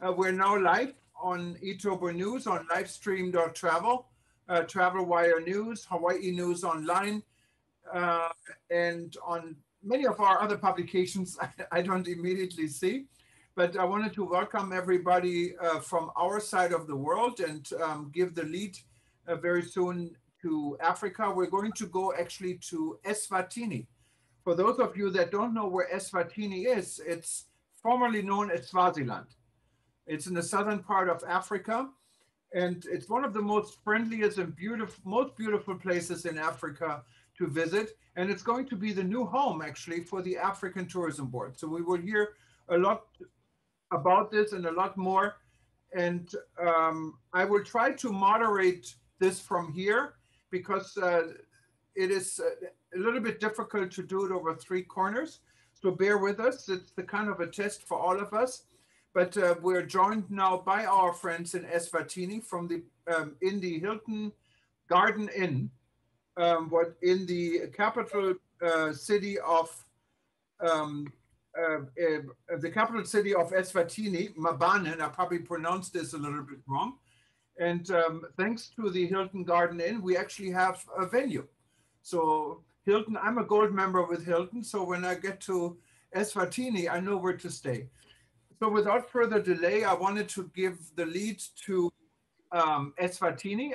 We're now live on eTober News on livestream.travel, Travel Wire News, Hawaii News Online, uh, and on many of our other publications I don't immediately see. But I wanted to welcome everybody from our side of the world and give the lead very soon to Africa. We're going to go actually to Eswatini. For those of you that don't know where Eswatini is, it's formerly known as Swaziland. It's in the southern part of Africa, and it's one of the most friendliest and most beautiful places in Africa to visit. And it's going to be the new home, actually, for the African Tourism Board. So we will hear a lot about this and a lot more. And I will try to moderate this from here because it is a little bit difficult to do it over three corners. So bear with us. It's the kind of a test for all of us. But we're joined now by our friends in Eswatini from the in the Hilton Garden Inn, in the capital city of the capital city of Eswatini, Mabane. And I probably pronounced this a little bit wrong. And thanks to the Hilton Garden Inn, we actually have a venue. So Hilton, I'm a gold member with Hilton. So when I get to Eswatini, I know where to stay. So without further delay, I wanted to give the lead to Eswatini.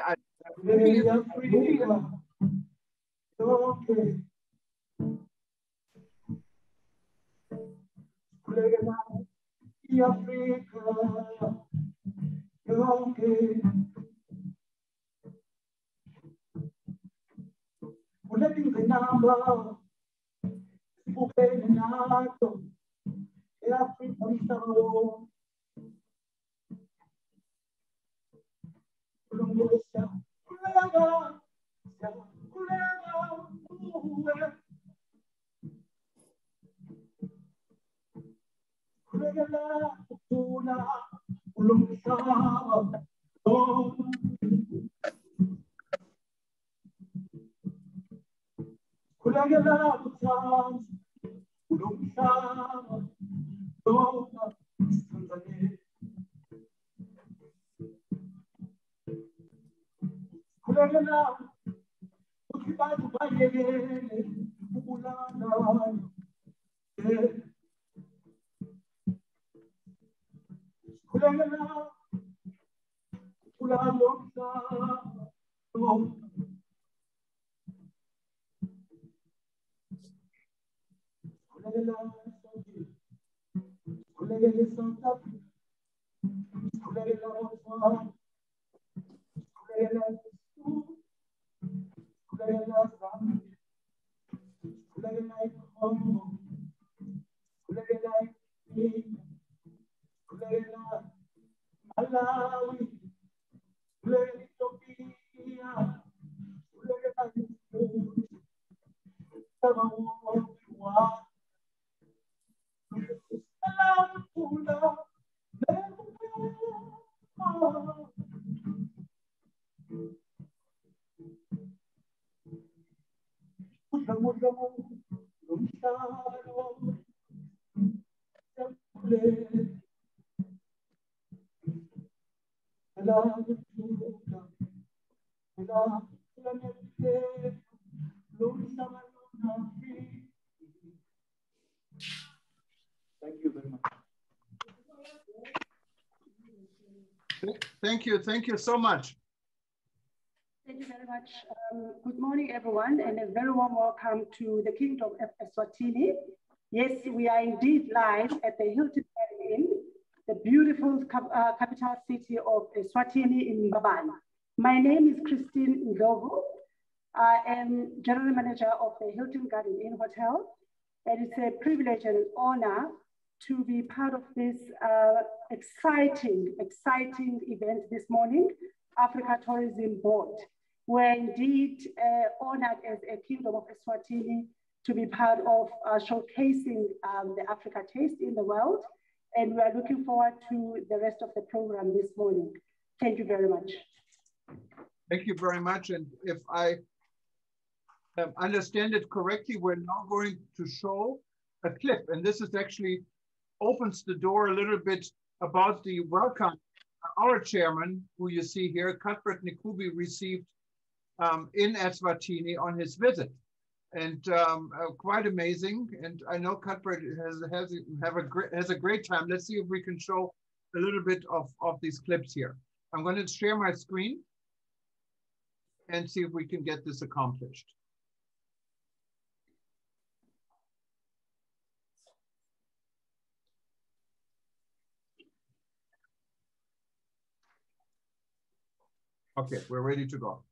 Thank you so much. Thank you very much. Good morning, everyone, and a very warm welcome to the Kingdom of Eswatini. Yes, we are indeed live at the Hilton Garden Inn, the beautiful capital city of Eswatini in Mabane. My name is Christine Ndlovu. I am General Manager of the Hilton Garden Inn Hotel, and it's a privilege and an honor to be part of this exciting event this morning, Africa Tourism Board. We're indeed honored as a Kingdom of Eswatini to be part of showcasing the Africa taste in the world. And we are looking forward to the rest of the program this morning. Thank you very much. Thank you very much. And if I understand it correctly, we're now going to show a clip. And this is actually opens the door a little bit about the welcome our chairman, who you see here, Cuthbert Nkubi, received in Eswatini on his visit. And quite amazing. And I know Cuthbert has a great time. Let's see if we can show a little bit of these clips here. I'm going to share my screen and see if we can get this accomplished. Okay, we're ready to go.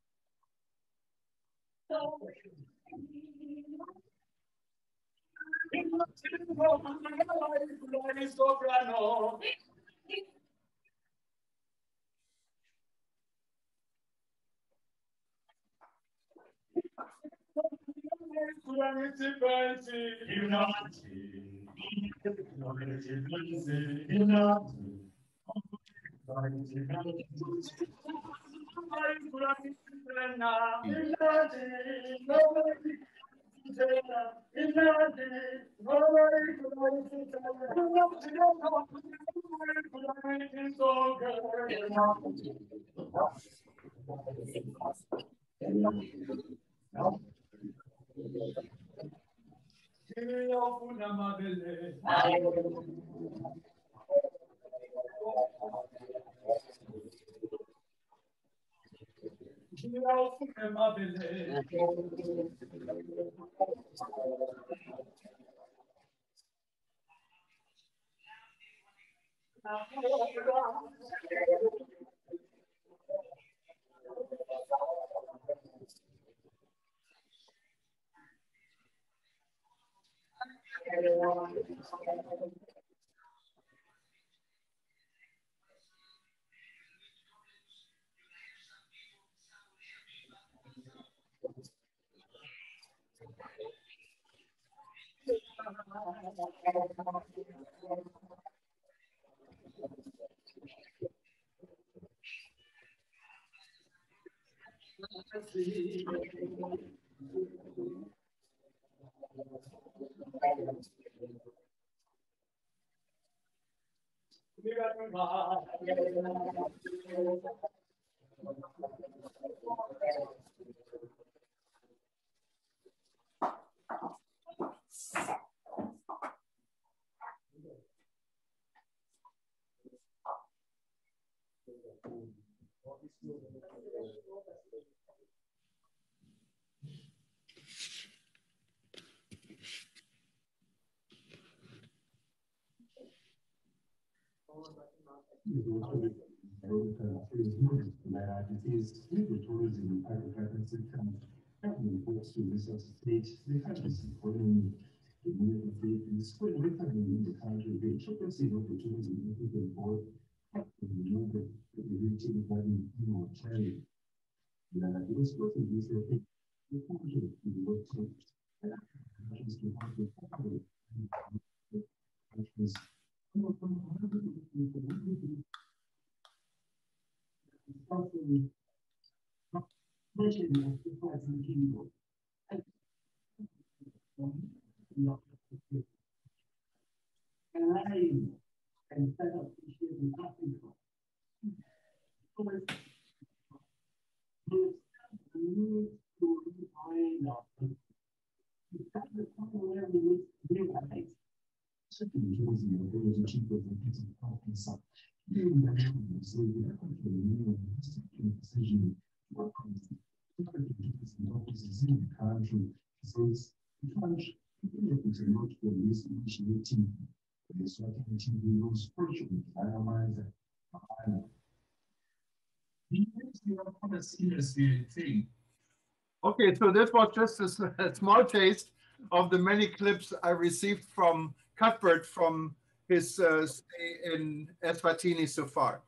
Okay, so this was just a small taste of the many clips I received from Cuthbert from his stay in Eswatini so far.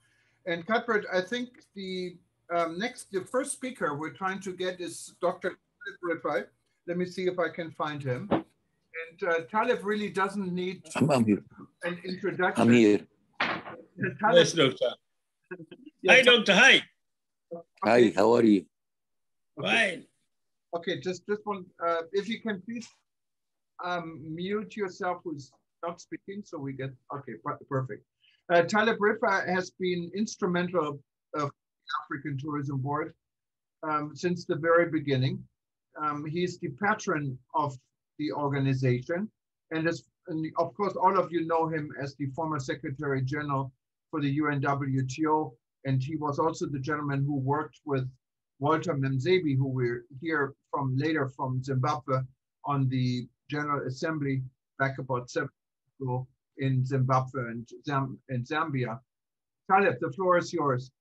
And Cuthbert, I think the first speaker we're trying to get is Dr. Talib. Let me see if I can find him. And Talib really doesn't need I'm here. an introduction. I'm here. Talib, Yes, doctor. yeah, Hi, doctor. Hi. Hi, how are you? Fine. Okay, just one. If you can please mute yourself who's not speaking, so we get, okay, perfect. Talib Rifa has been instrumental of the African Tourism Board since the very beginning. He's the patron of the organization, and of course, all of you know him as the former Secretary General for the UNWTO, and he was also the gentleman who worked with Walter Memzebi, who we're here from later from Zimbabwe, on the General Assembly back about 7 years ago in Zimbabwe and Zambia. Talib, the floor is yours.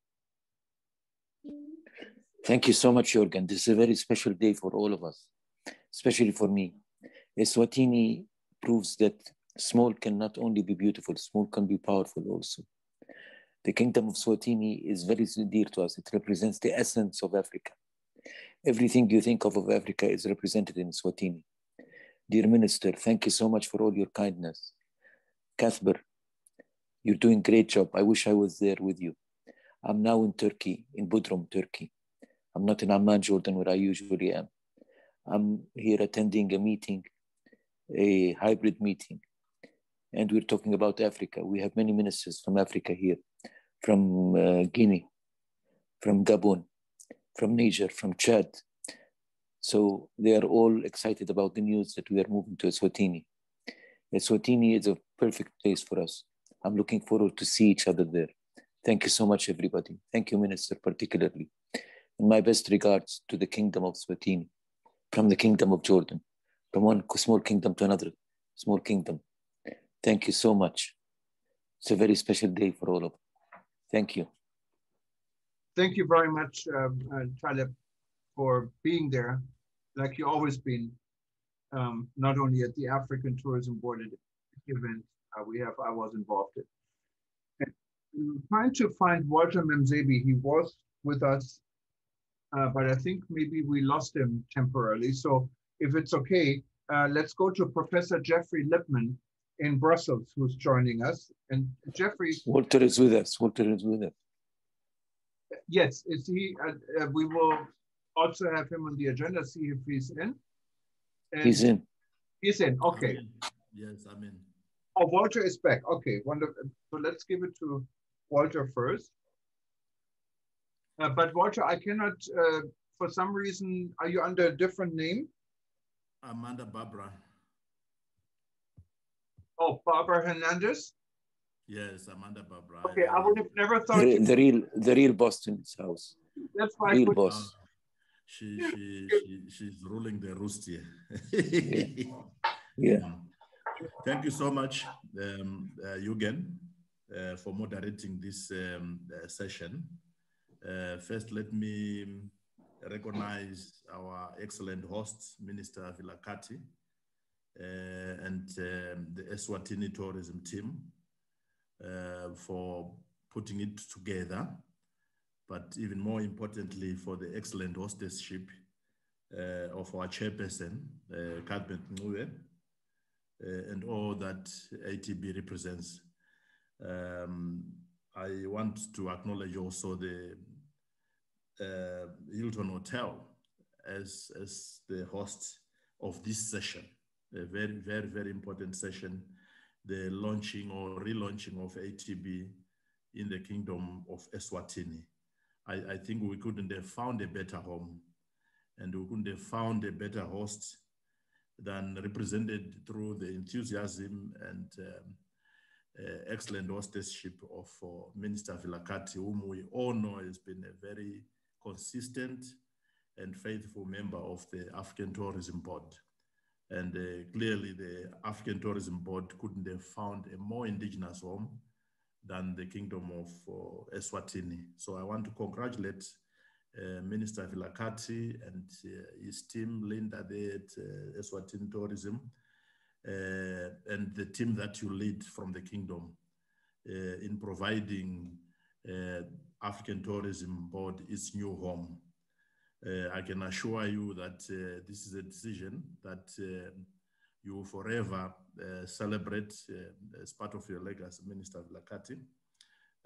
Thank you so much, Jürgen. This is a very special day for all of us, especially for me. Eswatini proves that small can not only be beautiful, small can be powerful also. The Kingdom of Eswatini is very dear to us. It represents the essence of Africa. Everything you think of Africa is represented in Eswatini. Dear Minister, thank you so much for all your kindness. Cuthbert, you're doing a great job. I wish I was there with you. I'm now in Turkey, in Bodrum, Turkey. I'm not in Amman, Jordan, where I usually am. I'm here attending a meeting, a hybrid meeting, and we're talking about Africa. We have many ministers from Africa here, from Guinea, from Gabon, from Niger, from Chad. So they are all excited about the news that we are moving to Eswatini. Eswatini is a perfect place for us. I'm looking forward to see each other there. Thank you so much, everybody. Thank you, Minister, particularly. And my best regards to the Kingdom of Eswatini, from the Kingdom of Jordan, from one small kingdom to another small kingdom. Thank you so much. It's a very special day for all of us. Thank you. Thank you very much, Talib, for being there, like you always been, not only at the African Tourism Board event I was involved in. And trying to find Walter Memzebi. He was with us, but I think maybe we lost him temporarily. So if it's okay, let's go to Professor Jeffrey Lipman in Brussels, who's joining us. And Jeffrey— Walter is with us. Walter is with us. Yes, is he? We will also have him on the agenda, see if he's in. And he's in. He's in, okay. I'm in. Yes, I'm in. Oh, Walter is back. Okay, wonderful. So let's give it to Walter first. But Walter, I cannot, for some reason, are you under a different name? I'm under Barbara. Oh, Barbara Hernandez? Yes, I'm under Barbara. Okay, I would have never thought— The real boss in his house. That's why real boss. She's ruling the roost here. Yeah. Thank you so much, Jürgen, for moderating this session. First, let me recognize our excellent host, Minister Vilakati, and the Eswatini tourism team for putting it together, but even more importantly, for the excellent hostessship of our chairperson, Cuthbert Ngube, and all that ATB represents. I want to acknowledge also the Hilton Hotel as the host of this session, a very, very, very important session, the launching or relaunching of ATB in the Kingdom of Eswatini. I think we couldn't have found a better home, and we couldn't have found a better host than represented through the enthusiasm and excellent hostessship of Minister Vilakati, whom we all know has been a very consistent and faithful member of the African Tourism Board. And clearly the African Tourism Board couldn't have found a more indigenous home than the Kingdom of Eswatini. So I want to congratulate Minister Vilakati and his team, Linda there at Eswatini Tourism, and the team that you lead from the Kingdom in providing African Tourism Board its new home. I can assure you that this is a decision that you will forever celebrate as part of your legacy, Minister Vilakati,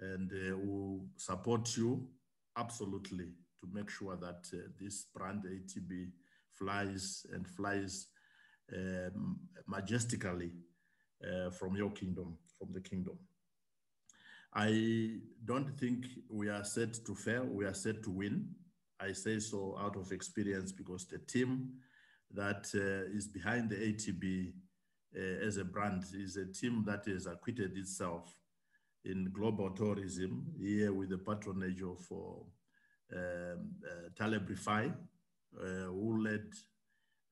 and will support you absolutely to make sure that this brand ATB flies and flies majestically from your kingdom, from the kingdom. I don't think we are set to fail, we are set to win. I say so out of experience because the team that is behind the ATB as a brand is a team that has acquitted itself in global tourism here with the patronage of Taleb Rifai, who led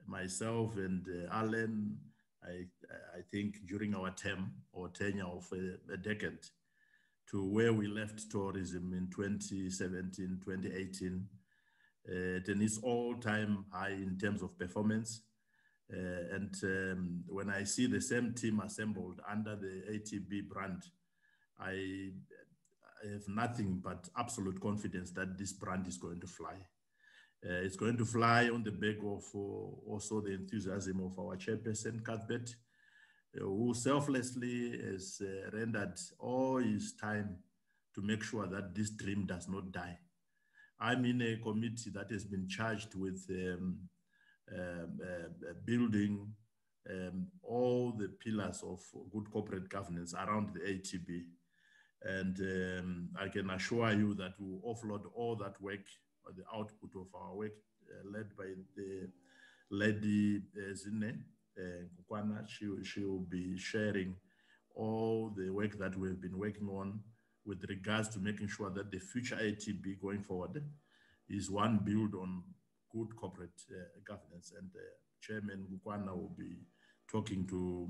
myself and Alan, I think during our term or tenure of a decade, to where we left tourism in 2017, 2018, at its all-time high in terms of performance. When I see the same team assembled under the ATB brand, I have nothing but absolute confidence that this brand is going to fly. It's going to fly on the back of also the enthusiasm of our chairperson, Cuthbert, who selflessly has rendered all his time to make sure that this dream does not die. I'm in a committee that has been charged with building all the pillars of good corporate governance around the ATB. And I can assure you that we'll offload all that work, the output of our work, led by the lady Zine Kukwana. She will be sharing all the work that we've been working on with regards to making sure that the future ATB going forward is one built on good corporate governance. And Chairman Kukwana will be talking to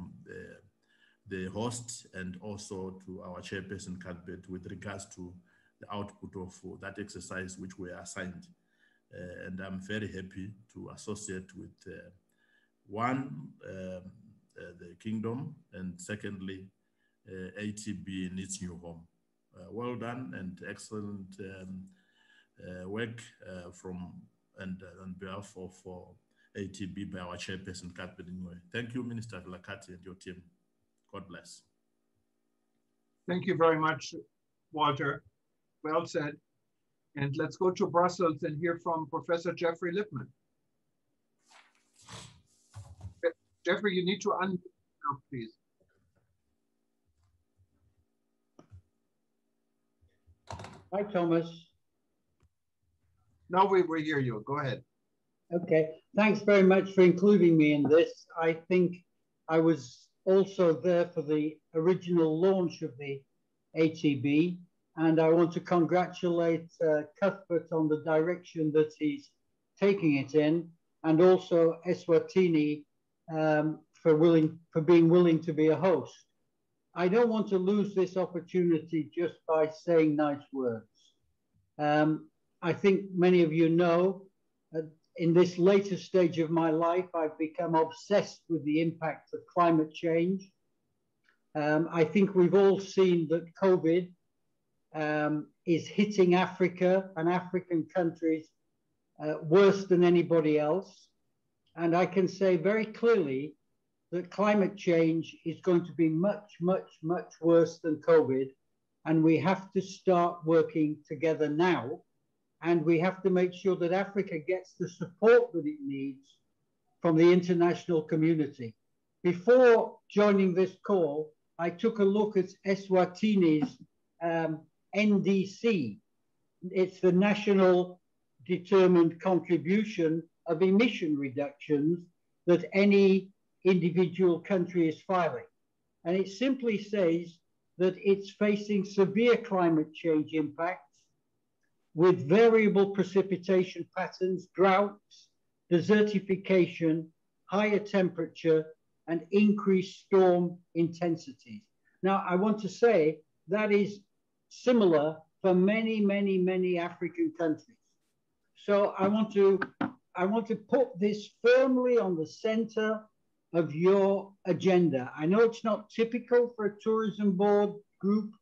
the host and also to our chairperson Cuthbert with regards to the output of that exercise which we are assigned. And I'm very happy to associate with the Kingdom, and secondly, ATB in its new home. Well done and excellent work on behalf of ATB by our chairperson Cuthbert. Thank you, Minister Vilakati and your team. God bless. Thank you very much, Walter. Well said. And let's go to Brussels and hear from Professor Jeffrey Lippman. Jeffrey, you need to unmute yourself, please. Hi, Thomas. Now we hear you. Go ahead. Okay, thanks very much for including me in this. I think I was also there for the original launch of the ATB, and I want to congratulate Cuthbert on the direction that he's taking it in, and also Eswatini for being willing to be a host. I don't want to lose this opportunity just by saying nice words. I think many of you know, in this later stage of my life, I've become obsessed with the impact of climate change. I think we've all seen that COVID is hitting Africa and African countries worse than anybody else. And I can say very clearly that climate change is going to be much, much, much worse than COVID. And we have to start working together now. And we have to make sure that Africa gets the support that it needs from the international community. Before joining this call, I took a look at Eswatini's NDC. It's the National Determined Contribution of Emission Reductions that any individual country is filing. And it simply says that it's facing severe climate change impacts with variable precipitation patterns, droughts, desertification, higher temperature, and increased storm intensities. Now, I want to say that is similar for many, many, many African countries. So I want to put this firmly on the center of your agenda. I know it's not typical for a tourism board group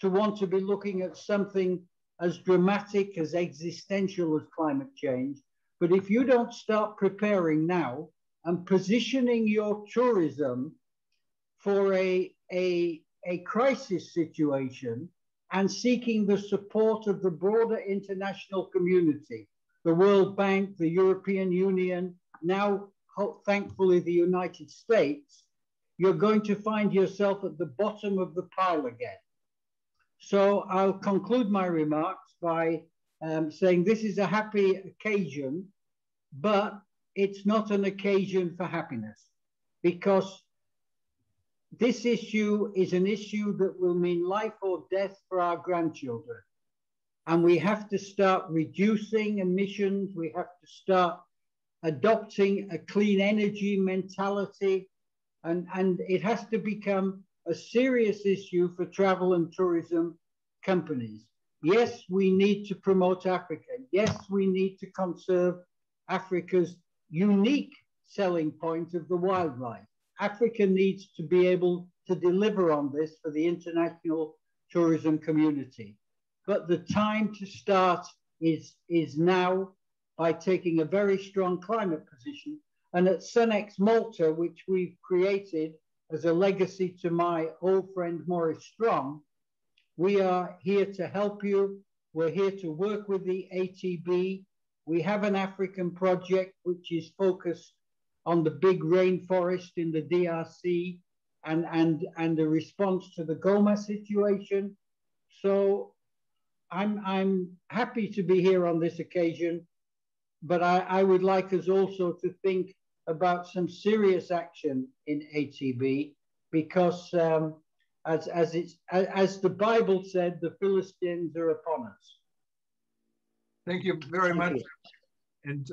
to want to be looking at something as dramatic, as existential as climate change. But if you don't start preparing now and positioning your tourism for a crisis situation and seeking the support of the broader international community, the World Bank, the European Union, now thankfully the United States, you're going to find yourself at the bottom of the pile again. So I'll conclude my remarks by saying this is a happy occasion, but it's not an occasion for happiness, because this issue is an issue that will mean life or death for our grandchildren. And we have to start reducing emissions. We have to start adopting a clean energy mentality. And it has to become a serious issue for travel and tourism companies. Yes, we need to promote Africa. Yes, we need to conserve Africa's unique selling point of the wildlife. Africa needs to be able to deliver on this for the international tourism community. But the time to start is now, by taking a very strong climate position. And at Sunex Malta, which we've created as a legacy to my old friend Maurice Strong, we are here to help you. We're here to work with the ATB. We have an African project which is focused on the big rainforest in the DRC and the response to the Goma situation. So I'm happy to be here on this occasion, but I would like us also to think about some serious action in ATB, because as the Bible said, the Philistines are upon us. Thank you very much. And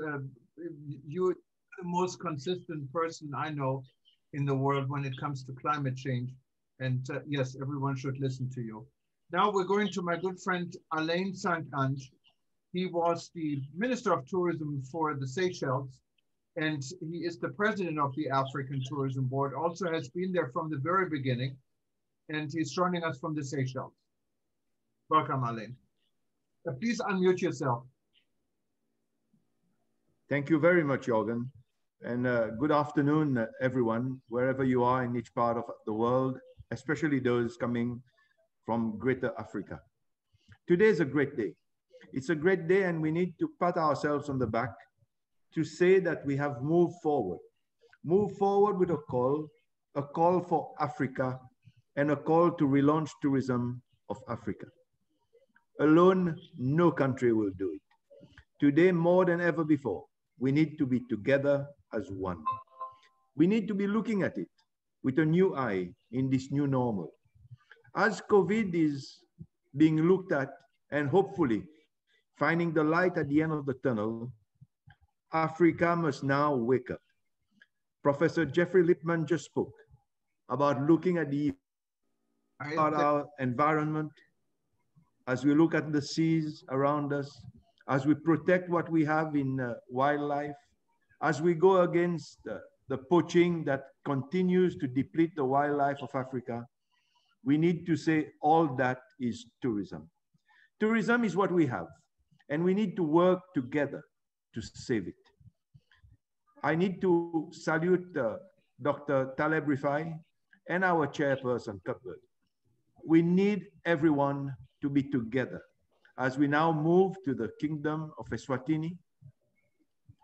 you're the most consistent person I know in the world when it comes to climate change. And yes, everyone should listen to you. Now we're going to my good friend Alain Saint-Ange. He was the Minister of Tourism for the Seychelles, and he is the president of the African Tourism Board, also has been there from the very beginning, and he's joining us from the Seychelles. Welcome, Alain. Please unmute yourself. Thank you very much, Jorgen. And good afternoon, everyone, wherever you are in each part of the world, especially those coming from Greater Africa. Today is a great day. It's a great day, and we need to pat ourselves on the back to say that we have moved forward with a call for Africa, and a call to relaunch tourism of Africa. Alone, no country will do it. Today, more than ever before, we need to be together as one. We need to be looking at it with a new eye in this new normal. As COVID is being looked at and hopefully finding the light at the end of the tunnel, Africa must now wake up. Professor Jeffrey Lippman just spoke about looking at our environment, as we look at the seas around us, as we protect what we have in wildlife, as we go against the poaching that continues to deplete the wildlife of Africa. We need to say all that is tourism. Tourism is what we have, and we need to work together to save it. I need to salute Dr. Taleb Rifai and our chairperson, Cuthbert. We need everyone to be together as we now move to the Kingdom of Eswatini,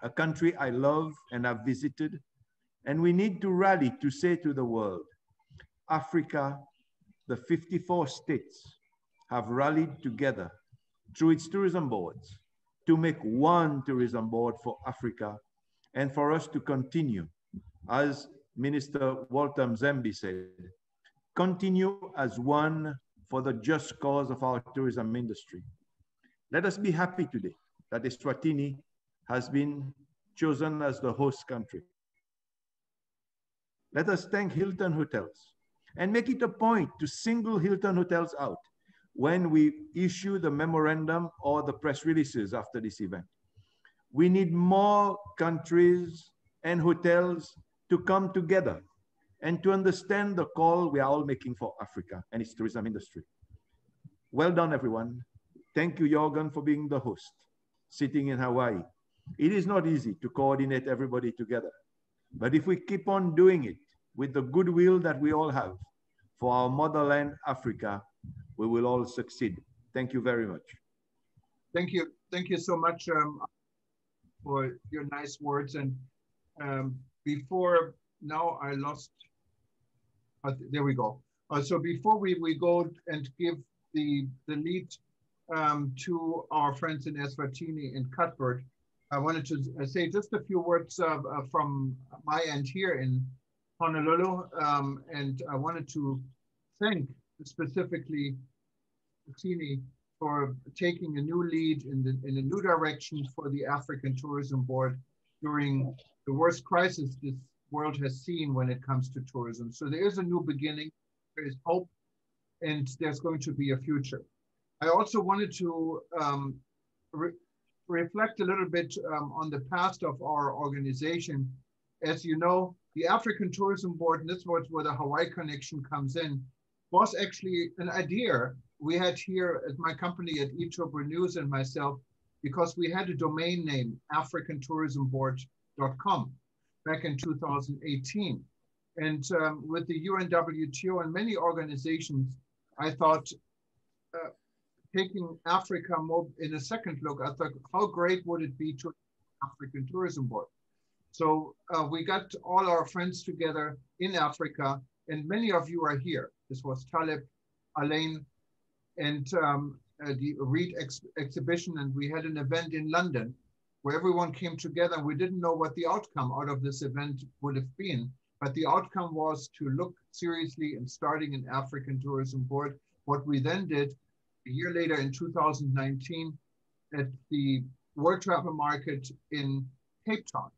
a country I love and have visited. And we need to rally to say to the world, Africa, the 54 states have rallied together through its tourism boards to make one tourism board for Africa, and for us to continue, as Minister Walter Mzembe said, continue as one for the just cause of our tourism industry. Let us be happy today that Eswatini has been chosen as the host country. Let us thank Hilton Hotels and make it a point to single Hilton Hotels out when we issue the memorandum or the press releases after this event. We need more countries and hotels to come together and to understand the call we are all making for Africa and its tourism industry. Well done, everyone. Thank you, Jorgen, for being the host, sitting in Hawaii. It is not easy to coordinate everybody together, but if we keep on doing it with the goodwill that we all have for our motherland, Africa, we will all succeed. Thank you very much. Thank you. Thank you so much for your nice words. And before now, I lost, there we go. So before we go and give the lead to our friends in Eswatini and Cuthbert, I wanted to say just a few words from my end here in Honolulu, and I wanted to thank specifically Eswatini for taking a new lead in a new direction for the African Tourism Board during the worst crisis this world has seen when it comes to tourism. So there is a new beginning, there is hope, and there's going to be a future. I also wanted to reflect a little bit on the past of our organization. As you know, the African Tourism Board, and this is where the Hawaii connection comes in, was actually an idea we had here at my company at eTober News and myself, because we had a domain name, africantourismboard.com, back in 2018. And with the UNWTO and many organizations, I thought, taking Africa more in a second look, I thought, how great would it be to African Tourism Board? So we got all our friends together in Africa, and many of you are here. This was Taleb, Alain, and the Reed exhibition, and we had an event in London where everyone came together. We didn't know what the outcome out of this event would have been, but the outcome was to look seriously in starting an African Tourism Board. What we then did a year later in 2019 at the World Travel Market in Cape Town.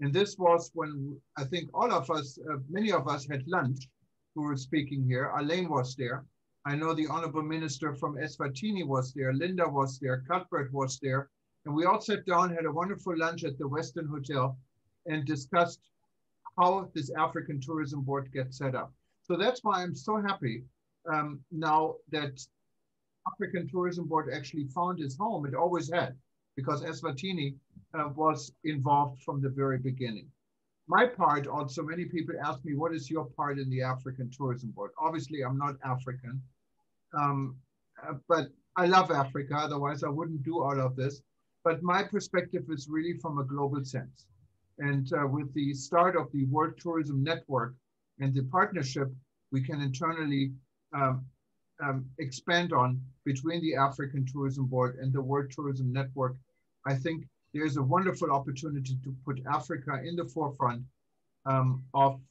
And this was when I think all of us, many of us had lunch who were speaking here. Alain was there. I know the Honorable Minister from Eswatini was there. Linda was there. Cuthbert was there. And we all sat down, had a wonderful lunch at the Westin Hotel and discussed how this African Tourism Board gets set up. So that's why I'm so happy now that African Tourism Board actually found its home. It always had, because Eswatini was involved from the very beginning. My part also, many people ask me, what is your part in the African Tourism Board? Obviously, I'm not African, but I love Africa, otherwise I wouldn't do all of this. But my perspective is really from a global sense. And with the start of the World Tourism Network and the partnership we can internally expand on between the African Tourism Board and the World Tourism Network, I think there's a wonderful opportunity to put Africa in the forefront of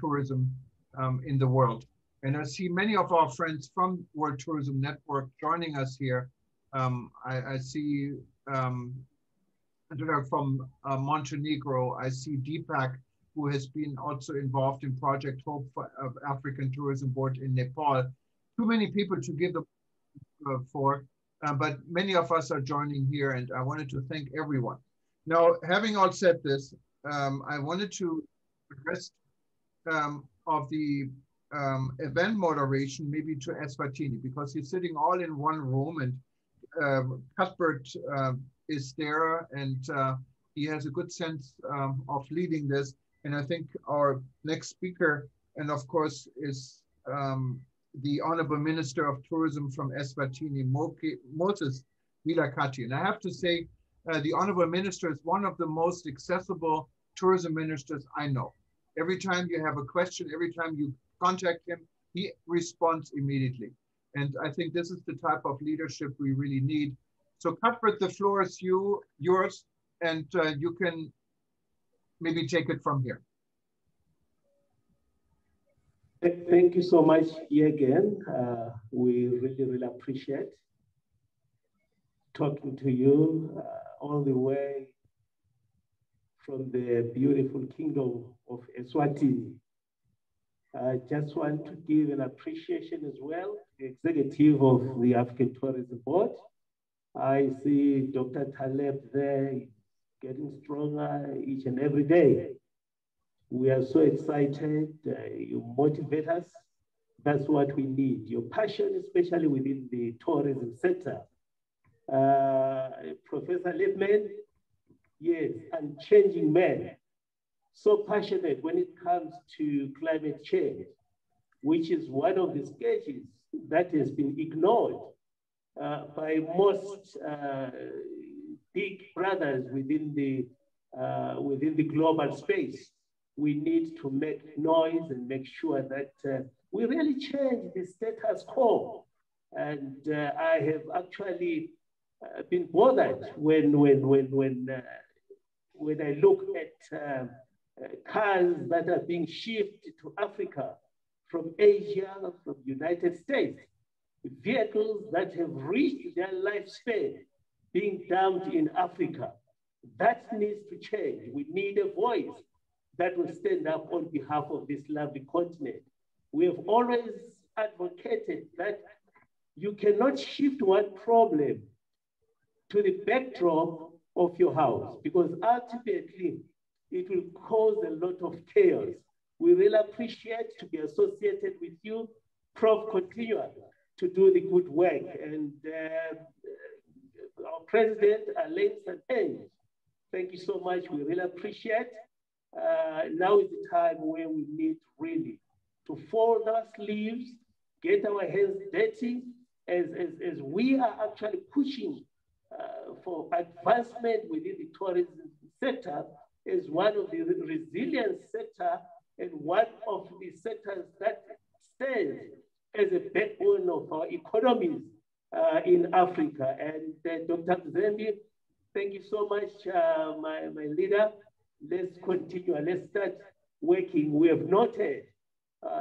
tourism in the world. And I see many of our friends from World Tourism Network joining us here. I see from Montenegro, I see Deepak, who has been also involved in Project Hope for African Tourism Board in Nepal. Too many people to give the for, but many of us are joining here, and I wanted to thank everyone. Now, having all said this, I wanted to address of the event moderation maybe to Eswatini, because he's sitting all in one room, and Cuthbert is there, and he has a good sense of leading this. And I think our next speaker, and of course, is the Honorable Minister of Tourism from Eswatini, Moses Vilakati. And I have to say, the Honorable Minister is one of the most accessible tourism ministers I know. Every time you have a question, every time you contact him, he responds immediately. And I think this is the type of leadership we really need. So Cuthbert, the floor is yours, and you can maybe take it from here. Thank you so much, again. We really appreciate talking to you all the way from the beautiful kingdom of Eswatini. I just want to give an appreciation as well to the executive of the African Tourism Board. I see Dr. Taleb there getting stronger each and every day. We are so excited. You motivate us. That's what we need. Your passion, especially within the tourism sector. Professor Lippman, yes, and changing man. So passionate when it comes to climate change, which is one of the stages that has been ignored by most big brothers within the global space. We need to make noise and make sure that we really change the status quo And I have actually been bothered when I look at cars that are being shipped to Africa from Asia, from the United States, vehicles that have reached their lifespan being dumped in Africa. That needs to change. We need a voice that will stand up on behalf of this lovely continent. We have always advocated that you cannot shift one problem to the backdrop of your house, because ultimately it will cause a lot of chaos. We really appreciate to be associated with you. Prof, continue to do the good work. And our president, Alain Santen, thank you so much. We really appreciate. Now is the time where we need really to fold our sleeves, get our hands dirty, as we are actually pushing for advancement within the tourism sector as one of the resilient sector and one of the sectors that stands as a backbone of our economies in Africa. And Dr. Zembi, thank you so much, my leader. Let's continue. Let's start working. We have noted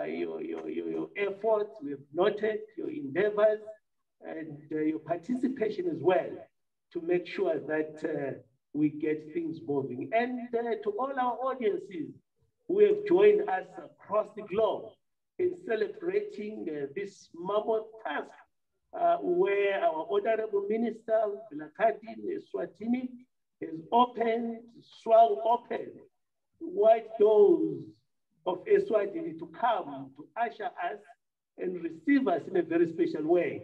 your efforts. We have noted your endeavors and your participation as well to make sure that we get things moving. And to all our audiences who have joined us across the globe in celebrating this mammoth task where our Honorable Minister, Vilakazi Eswatini, has swung open wide doors of Eswatini to come to usher us and receive us in a very special way.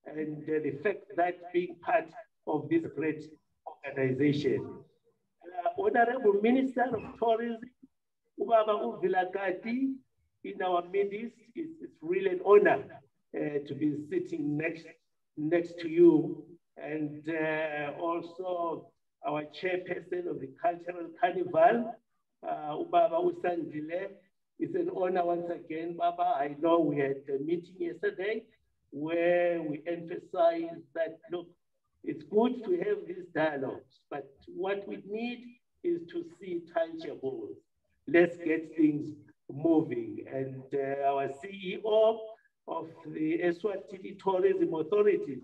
And the fact that being part of this great organization. Honorable Minister of Tourism, Ubaba Vilakazi, in our midst, it's really an honor to be sitting next to you. And also our chairperson of the Cultural Carnival, Ubaba Usandile. It's an honor once again, Baba. I know we had a meeting yesterday where we emphasized that, look, it's good to have these dialogues, but what we need is to see tangibles. Let's get things moving. And our CEO of the Eswatini Tourism Authority,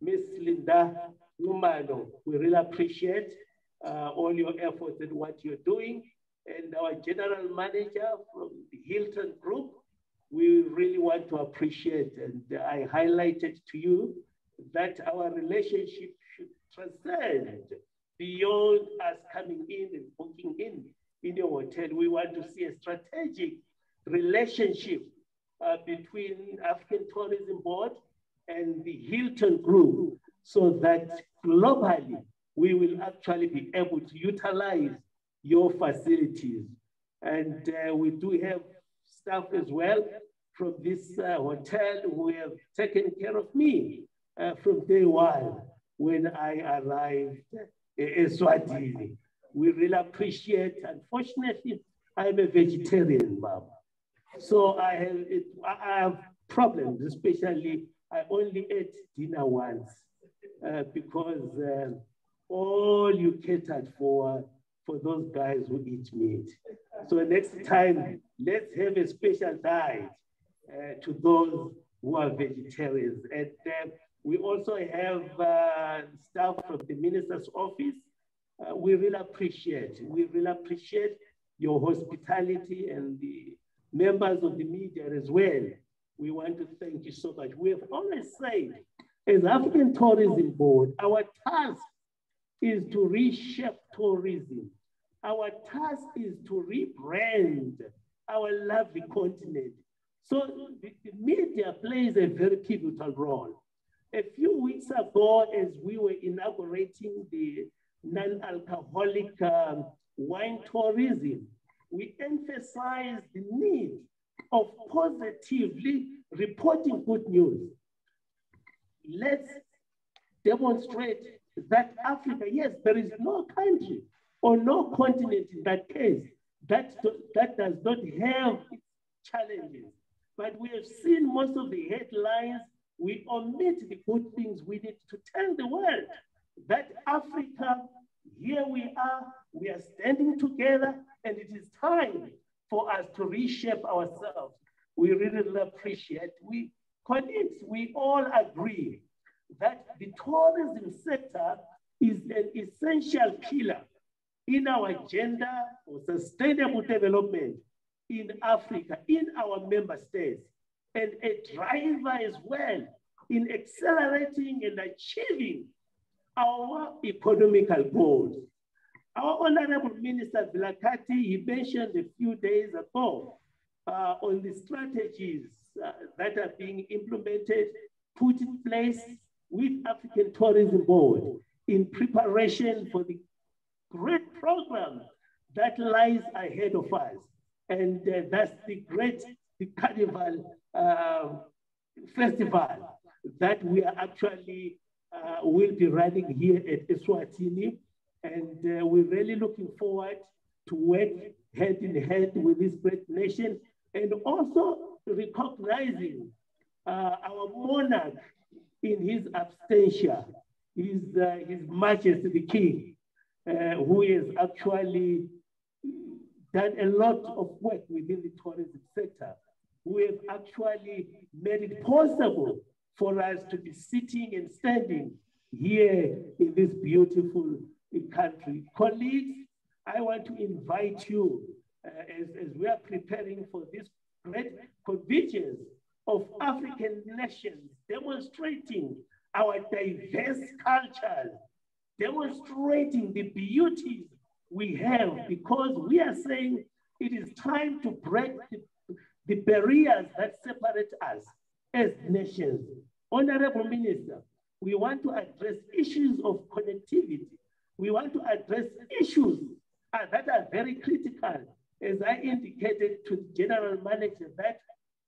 Ms. Linda Numano, we really appreciate all your efforts and what you're doing. And our general manager from the Hilton Group, we really want to appreciate, and I highlighted to you that our relationship should transcend beyond us coming in and booking in your hotel. We want to see a strategic relationship between African Tourism Board and the Hilton Group, so that globally we will actually be able to utilize your facilities. And we do have staff as well from this hotel who have taken care of me from day one when I arrived in Eswatini. We really appreciate. Unfortunately, I'm a vegetarian, Mom. So I have problems, especially I only ate dinner once because all you catered for those guys who eat meat. So next time, let's have a special diet to those who are vegetarians. And we also have staff from the minister's office. We really appreciate your hospitality, and the members of the media as well. We want to thank you so much. We have always said, as African Tourism Board, our task is to reshape tourism. Our task is to rebrand our lovely continent. So the media plays a very pivotal role. A few weeks ago, as we were inaugurating the non-alcoholic wine tourism, we emphasized the need of positively reporting good news. Let's demonstrate that Africa, yes, there is no country or no continent in that case that does not have its challenges. But we have seen most of the headlines we omit the good things. We need to tell the world that Africa, here we are standing together, and it is time for us to reshape ourselves. We really appreciate, colleagues, we all agree that the tourism sector is an essential pillar in our agenda for sustainable development in Africa, in our member states, and a driver as well in accelerating and achieving our economical goals. Our Honorable Minister Vilakati, he mentioned a few days ago on the strategies that are being implemented, put in place with African Tourism Board in preparation for the great program that lies ahead of us. And that's the Carnival Festival that we are actually will be running here at Eswatini. And we're really looking forward to work hand in hand with this great nation, and also recognizing our monarch in his absentia, His Majesty the King, who has actually done a lot of work within the tourism sector, who have actually made it possible for us to be sitting and standing here in this beautiful country. Colleagues, I want to invite you as we are preparing for this great convergence of African nations, demonstrating our diverse cultures, demonstrating the beauty we have, because we are saying it is time to break the barriers that separate us as nations. Honorable Minister, we want to address issues of connectivity. We want to address issues that are very critical, as I indicated to the General Manager, that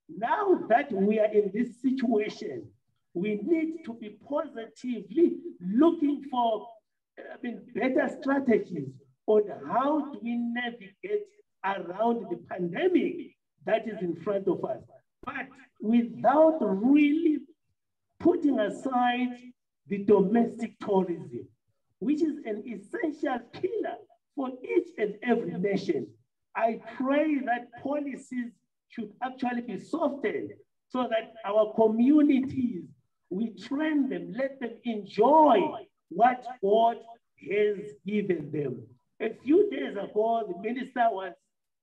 now that we are in this situation, we need to be positively looking for better strategies on how do we navigate around the pandemic that is in front of us, but without really putting aside the domestic tourism, which is an essential pillar for each and every nation. I pray that policies should actually be softened so that our communities, we train them, let them enjoy what God has given them. A few days ago, the minister was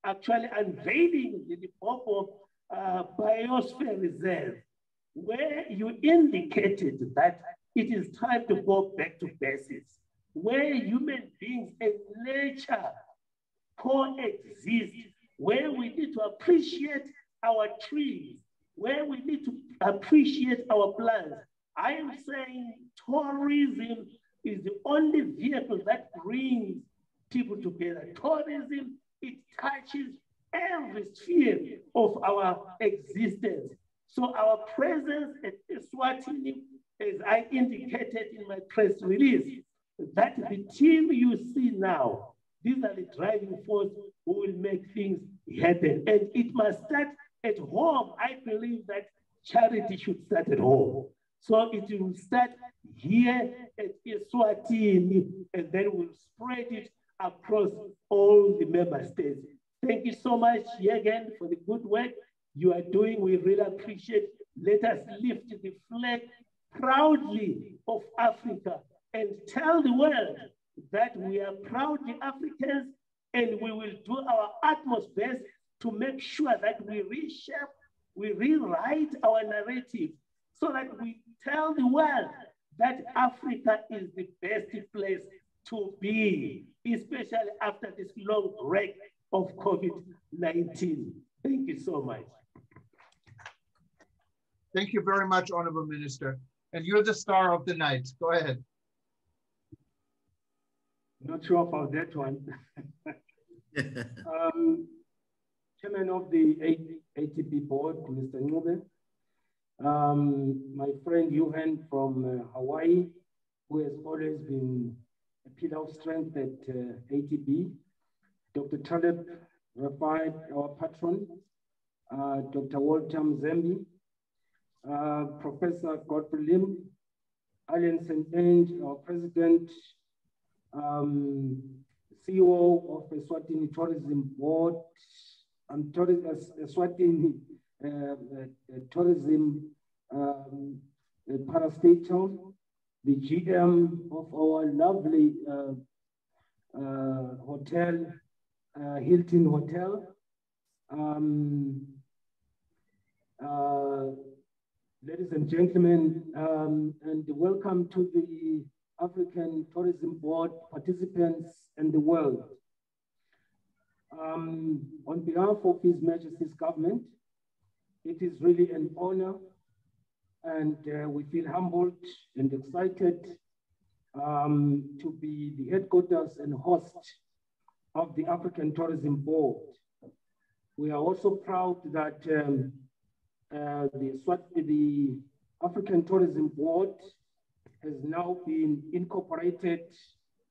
actually unveiling the Limpopo Biosphere Reserve, where you indicated that it is time to go back to basics, where human beings and nature coexist, where we need to appreciate our trees, where we need to appreciate our plants. I am saying tourism is the only vehicle that brings people together. Tourism, it touches every sphere of our existence. So our presence at Eswatini, as I indicated in my press release, that the team you see now, these are the driving force who will make things happen. And it must start at home. I believe that charity should start at home. So it will start here at Eswatini, and then we'll spread it across all the member states. Thank you so much again for the good work you are doing. We really appreciate. Let us lift the flag proudly of Africa and tell the world that we are proudly Africans, and we will do our utmost best to make sure that we reshape, we rewrite our narrative so that we tell the world that Africa is the best place to be, especially after this long break of COVID-19. Thank you so much. Thank you very much, Honorable Minister. And you're the star of the night. Go ahead. Not sure about that one. Chairman of the ATP board, Mr. Ngube, my friend Johan from Hawaii, who has always been a pillar of strength at ATP, Dr. Taleb Rafai, our patron, Dr. Walter Mzembi, Professor Godfrey Lim, Alliance St. Ange, our president, CEO of the Eswatini Tourism Board, and Eswatini Tourism Parastatal, the GM of our lovely hotel, Hilton Hotel. Ladies and gentlemen, and welcome to the African Tourism Board participants and the world. On behalf of His Majesty's government, it is really an honor, and we feel humbled and excited to be the headquarters and host of the African Tourism Board. We are also proud that the African Tourism Board has now been incorporated.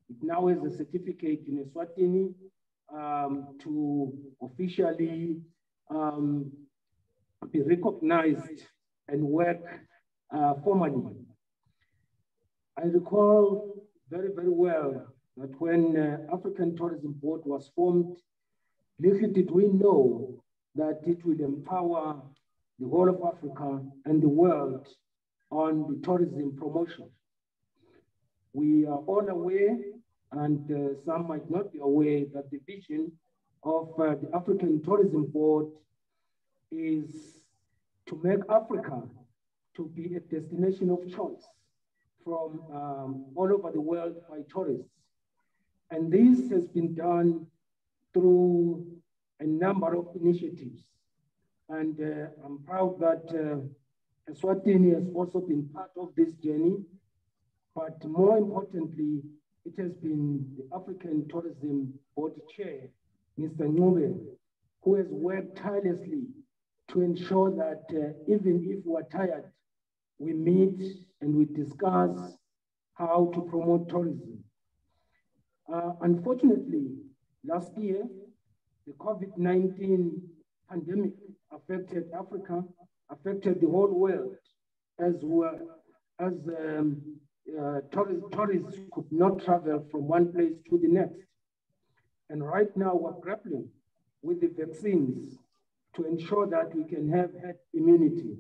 It now has a certificate in Eswatini to officially be recognized and work formally. I recall very, very well that when African Tourism Board was formed, little did we know that it will empower the whole of Africa and the world on the tourism promotion. We are all aware, and some might not be aware, that the vision of the African Tourism Board is to make Africa to be a destination of choice from all over the world by tourists. And this has been done through a number of initiatives. And I'm proud that Eswatini has also been part of this journey. But more importantly, it has been the African Tourism Board Chair, Mr. Ncube, who has worked tirelessly to ensure that even if we're tired, we meet and we discuss how to promote tourism. Unfortunately, last year, the COVID-19 pandemic affected Africa, affected the whole world, as tourists could not travel from one place to the next. And right now we're grappling with the vaccines to ensure that we can have herd immunity.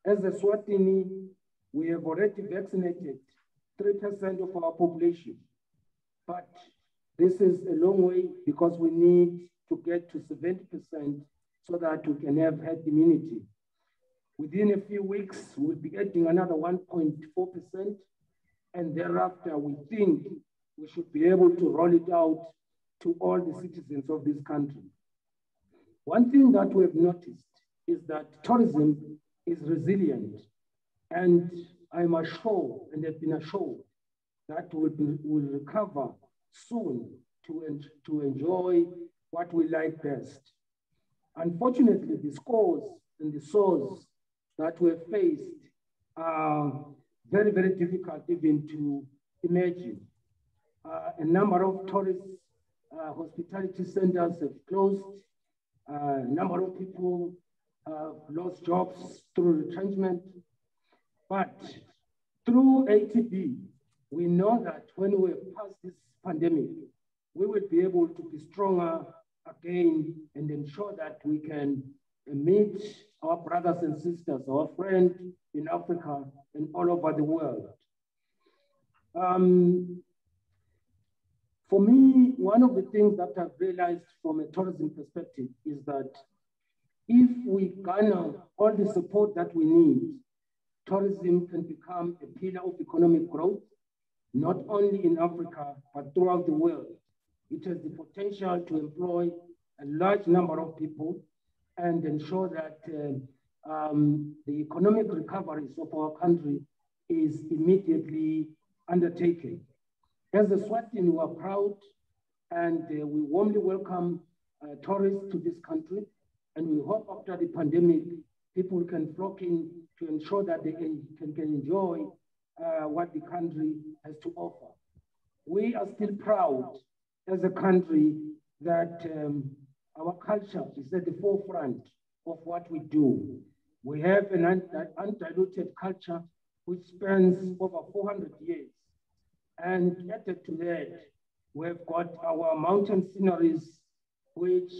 As Eswatini, we have already vaccinated 3% of our population, but this is a long way because we need to get to 70% so that we can have herd immunity. Within a few weeks, we'll be getting another 1.4%, and thereafter, we think we should be able to roll it out to all the citizens of this country. One thing that we've noticed is that tourism is resilient, and I'm assured and have been assured that we'll recover soon to enjoy what we like best. Unfortunately, the scores and the sores that we've faced are very, very difficult even to imagine. A number of tourist hospitality centers have closed. A number of people lost jobs through retrenchment. But through ATB, we know that when we pass this pandemic, we will be able to be stronger again and ensure that we can meet our brothers and sisters, our friends in Africa and all over the world. For me, one of the things that I've realized from a tourism perspective is that if we garner all the support that we need, tourism can become a pillar of economic growth, not only in Africa, but throughout the world. It has the potential to employ a large number of people and ensure that the economic recoveries of our country is immediately undertaken. As a Eswatini, we are proud and we warmly welcome tourists to this country. And we hope after the pandemic, people can flock in to ensure that they can enjoy what the country has to offer. We are still proud as a country that our culture is at the forefront of what we do. We have an undiluted culture which spans over 400 years. And added to that, we've got our mountain sceneries, which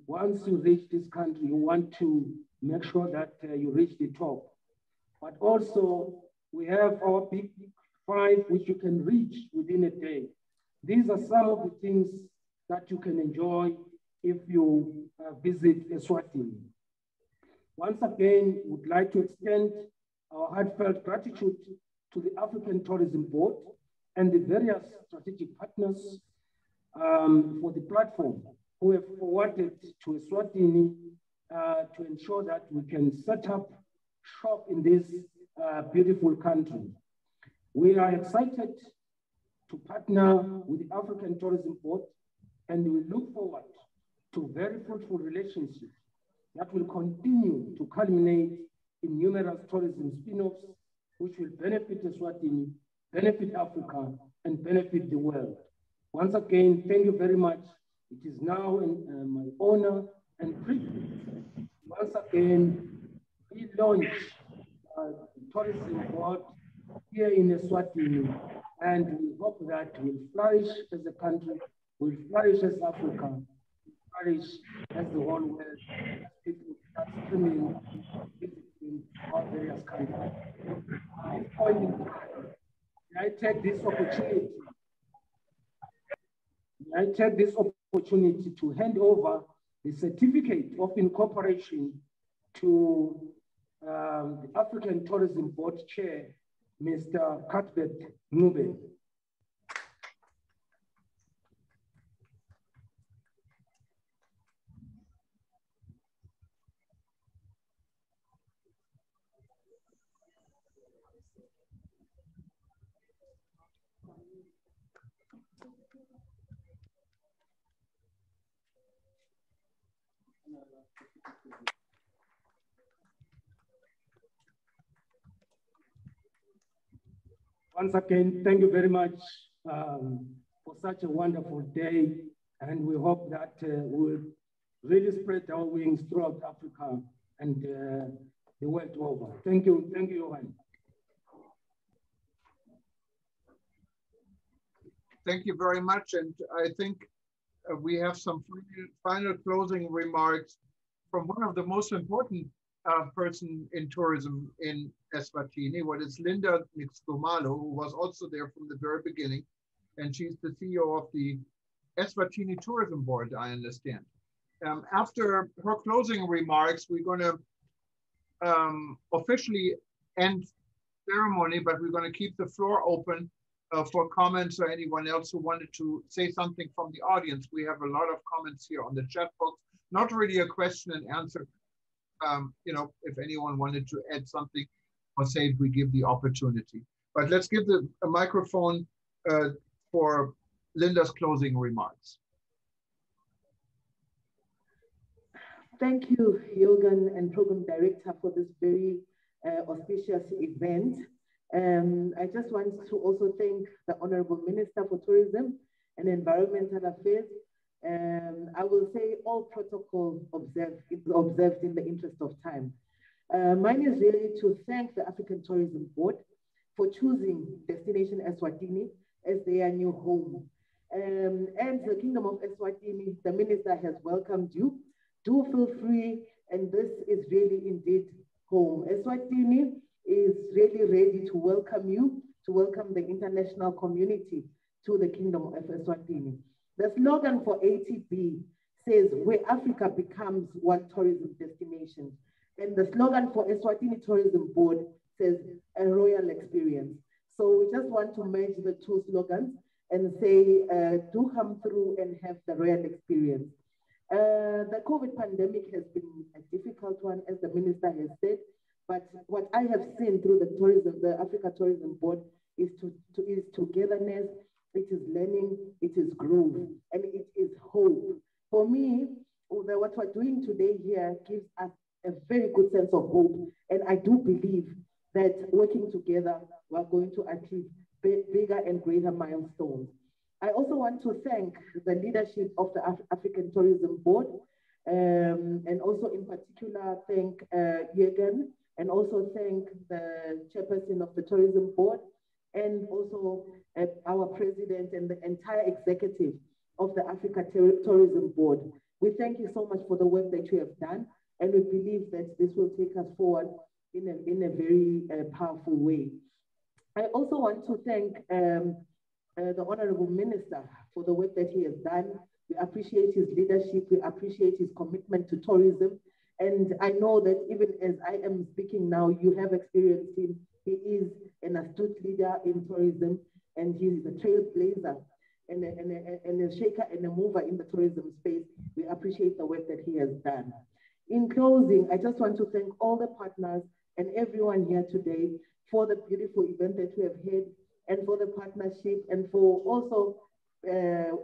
once you reach this country, you want to make sure that you reach the top. But also, we have our big five, which you can reach within a day. These are some of the things that you can enjoy if you visit Eswatini. Once again, would like to extend our heartfelt gratitude to the African Tourism Board and the various strategic partners for the platform who have forwarded to Eswatini to ensure that we can set up shop in this beautiful country. We are excited to partner with the African Tourism Board, and we look forward to very fruitful relationships that will continue to culminate in numerous tourism spin-offs, which will benefit Eswatini, benefit Africa, and benefit the world. Once again, thank you very much. It is now my honor and privilege once again relaunch the tourism board here in Eswatini, and we hope that we'll flourish as a country, we'll flourish as Africa, we'll flourish as the whole world, as people start streaming, visiting our various countries. At this point in time, I take this opportunity to hand over the certificate of incorporation to the African Tourism Board Chair, Mr. Cuthbert Ngube. Once again, thank you very much for such a wonderful day. And we hope that we'll really spread our wings throughout Africa and the world over. Thank you, Johan. Thank you very much. And I think we have some final closing remarks from one of the most important person in tourism in Eswatini, what is Linda Mixkomalo, who was also there from the very beginning. And she's the CEO of the Eswatini Tourism Board, I understand. After her closing remarks, we're going to officially end ceremony, but we're going to keep the floor open for comments or anyone else who wanted to say something from the audience. We have a lot of comments here on the chat box, not really a question and answer. You know, if anyone wanted to add something or say it, we give the opportunity. But let's give a microphone for Linda's closing remarks. Thank you, Jürgen and Program Director, for this very auspicious event. I just want to also thank the Honorable Minister for Tourism and Environmental Affairs. I will say all protocol observed in the interest of time. Mine is really to thank the African Tourism Board for choosing Destination Eswatini as their new home. And the Kingdom of Eswatini, the Minister has welcomed you. Do feel free, and this is really indeed home. Eswatini is really ready to welcome you, to welcome the international community to the Kingdom of Eswatini. The slogan for ATB says, where Africa becomes one tourism destination. And the slogan for Eswatini Tourism Board says, a royal experience. So we just want to merge the two slogans and say, do come through and have the royal experience. The COVID pandemic has been a difficult one, as the Minister has said, but what I have seen through the Africa Tourism Board is togetherness, it is learning, it is growth, and it is hope. For me, what we're doing today here gives us a very good sense of hope, and I do believe that working together, we're going to achieve bigger and greater milestones. I also want to thank the leadership of the African Tourism Board And also in particular, thank Jürgen, and also thank the chairperson of the tourism board, and also our president and the entire executive of the Africa Tourism Board. We thank you so much for the work that you have done, and we believe that this will take us forward in a very powerful way. I also want to thank the Honorable Minister for the work that he has done. We appreciate his leadership, we appreciate his commitment to tourism. And I know that even as I am speaking now, you have experienced him. He is an astute leader in tourism, and he's a trailblazer and a shaker and a mover in the tourism space. We appreciate the work that he has done. In closing, I just want to thank all the partners and everyone here today for the beautiful event that we have had, and for the partnership, and for also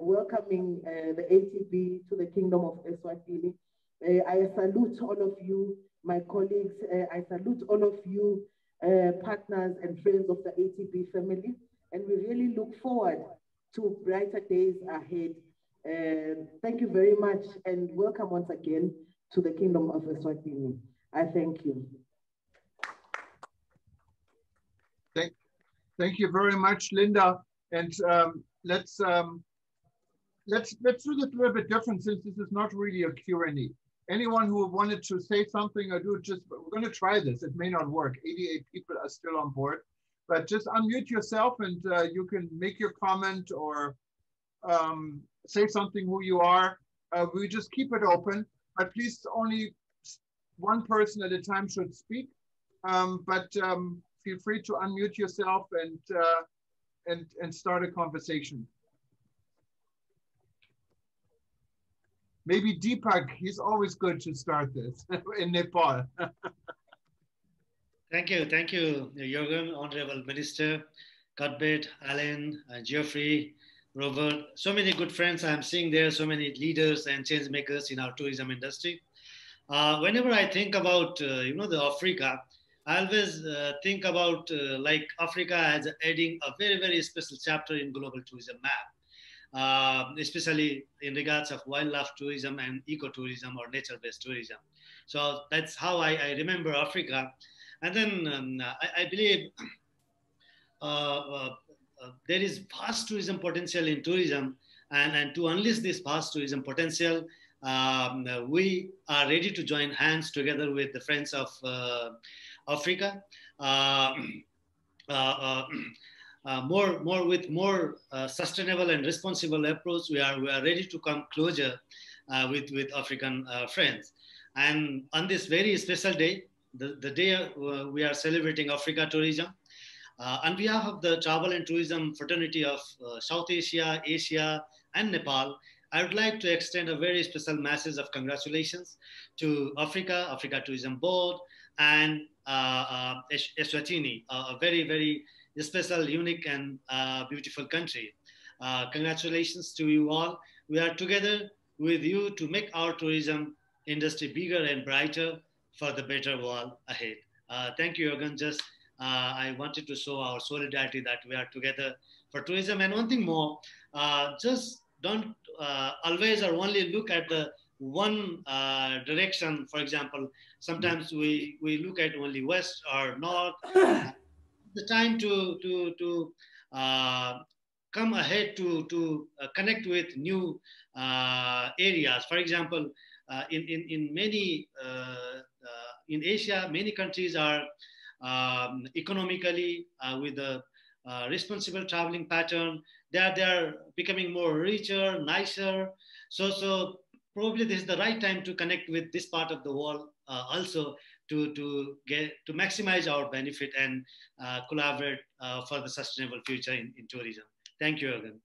welcoming the ATB to the Kingdom of Eswatini. I salute all of you, my colleagues. I salute all of you, partners and friends of the ATB family. And we really look forward to brighter days ahead. Thank you very much, and welcome once again to the Kingdom of Eswatini. I thank you. Thank you very much, Linda. And let's do this a little bit different, since this is not really a Q&A. Anyone who wanted to say something or do just, we're going to try this. It may not work. 88 people are still on board, but just unmute yourself and you can make your comment or say something who you are. We just keep it open, but please only one person at a time should speak. Feel free to unmute yourself and start a conversation. Maybe Deepak, he's always good to start this in Nepal. Thank you, Jürgen, Honorable Minister, Cuthbert, Alan, Geoffrey, Robert. So many good friends I'm seeing there, so many leaders and change makers in our tourism industry. Whenever I think about, the Africa, I always think about like Africa as adding a very, very special chapter in global tourism map, especially in regards of wildlife tourism and ecotourism or nature-based tourism. So that's how I remember Africa. And then I believe there is vast tourism potential in tourism, and to unleash this vast tourism potential, we are ready to join hands together with the friends of Africa, with more sustainable and responsible approach. We are ready to come closer with African friends. And on this very special day, the day we are celebrating Africa tourism, on behalf of the Travel and Tourism Fraternity of South Asia, Asia, and Nepal, I would like to extend a very special message of congratulations to Africa Tourism Board, and Eswatini, a very, very special, unique, and beautiful country. Congratulations to you all. We are together with you to make our tourism industry bigger and brighter for the better world ahead. Thank you, Jürgen. Just I wanted to show our solidarity that we are together for tourism. And one thing more, just don't always or only look at the one direction. For example, sometimes we look at only west or north. The time to come ahead to connect with new areas. For example, in many in Asia, many countries are economically with a responsible traveling pattern. They are becoming more richer, nicer. So probably this is the right time to connect with this part of the world also to maximize our benefit and collaborate for the sustainable future in tourism. Thank you, Jürgen.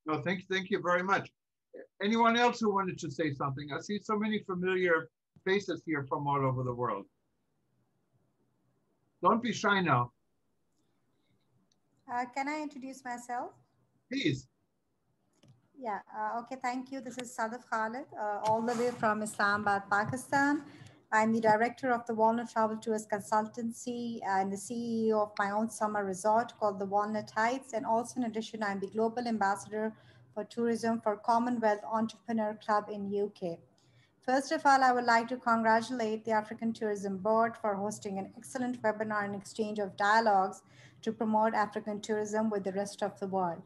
No, thank you very much. Anyone else who wanted to say something? I see so many familiar faces here from all over the world. Don't be shy now. Can I introduce myself? Please. Yeah, okay, thank you. This is Sadaf Khalid, all the way from Islamabad, Pakistan. I'm the director of the Walnut Travel Tours Consultancy and the CEO of my own summer resort called the Walnut Heights. And also in addition, I'm the global ambassador for tourism for Commonwealth Entrepreneur Club in UK. First of all, I would like to congratulate the African Tourism Board for hosting an excellent webinar and exchange of dialogues to promote African tourism with the rest of the world.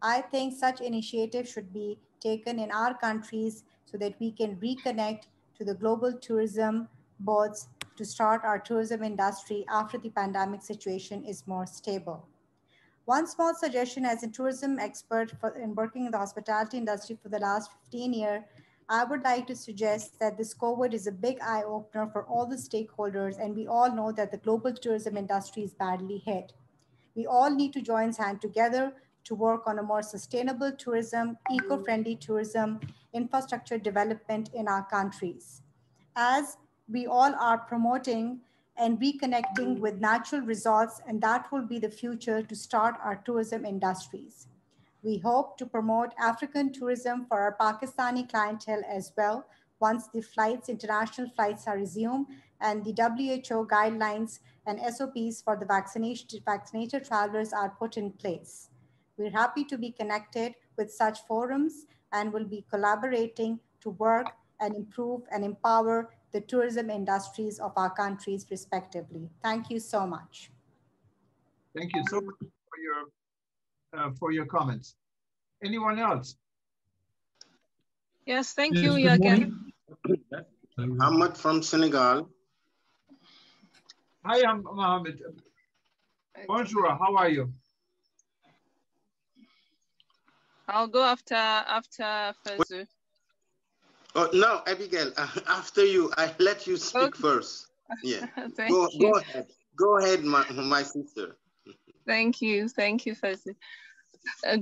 I think such initiatives should be taken in our countries so that we can reconnect to the global tourism boards to start our tourism industry after the pandemic situation is more stable. One small suggestion as a tourism expert in working in the hospitality industry for the last 15 years, I would like to suggest that this COVID is a big eye opener for all the stakeholders, and we all know that the global tourism industry is badly hit. We all need to join hands together to work on a more sustainable tourism, eco-friendly tourism, infrastructure development in our countries. As we all are promoting and reconnecting with natural resorts, and that will be the future to start our tourism industries. We hope to promote African tourism for our Pakistani clientele as well once the international flights are resumed and the WHO guidelines and SOPs for the vaccinated travelers are put in place. We're happy to be connected with such forums and will be collaborating to work and improve and empower the tourism industries of our countries respectively. Thank you so much. Thank you so much for your comments. Anyone else? Yes, thank you, Jürgen. Ahmed from Senegal. Hi, I'm Mohammed. Bonjour, how are you? I'll go after Fazu. Oh, no, Abigail, after you, I let you speak first. Yeah, go ahead, my sister. Thank you, Fazu.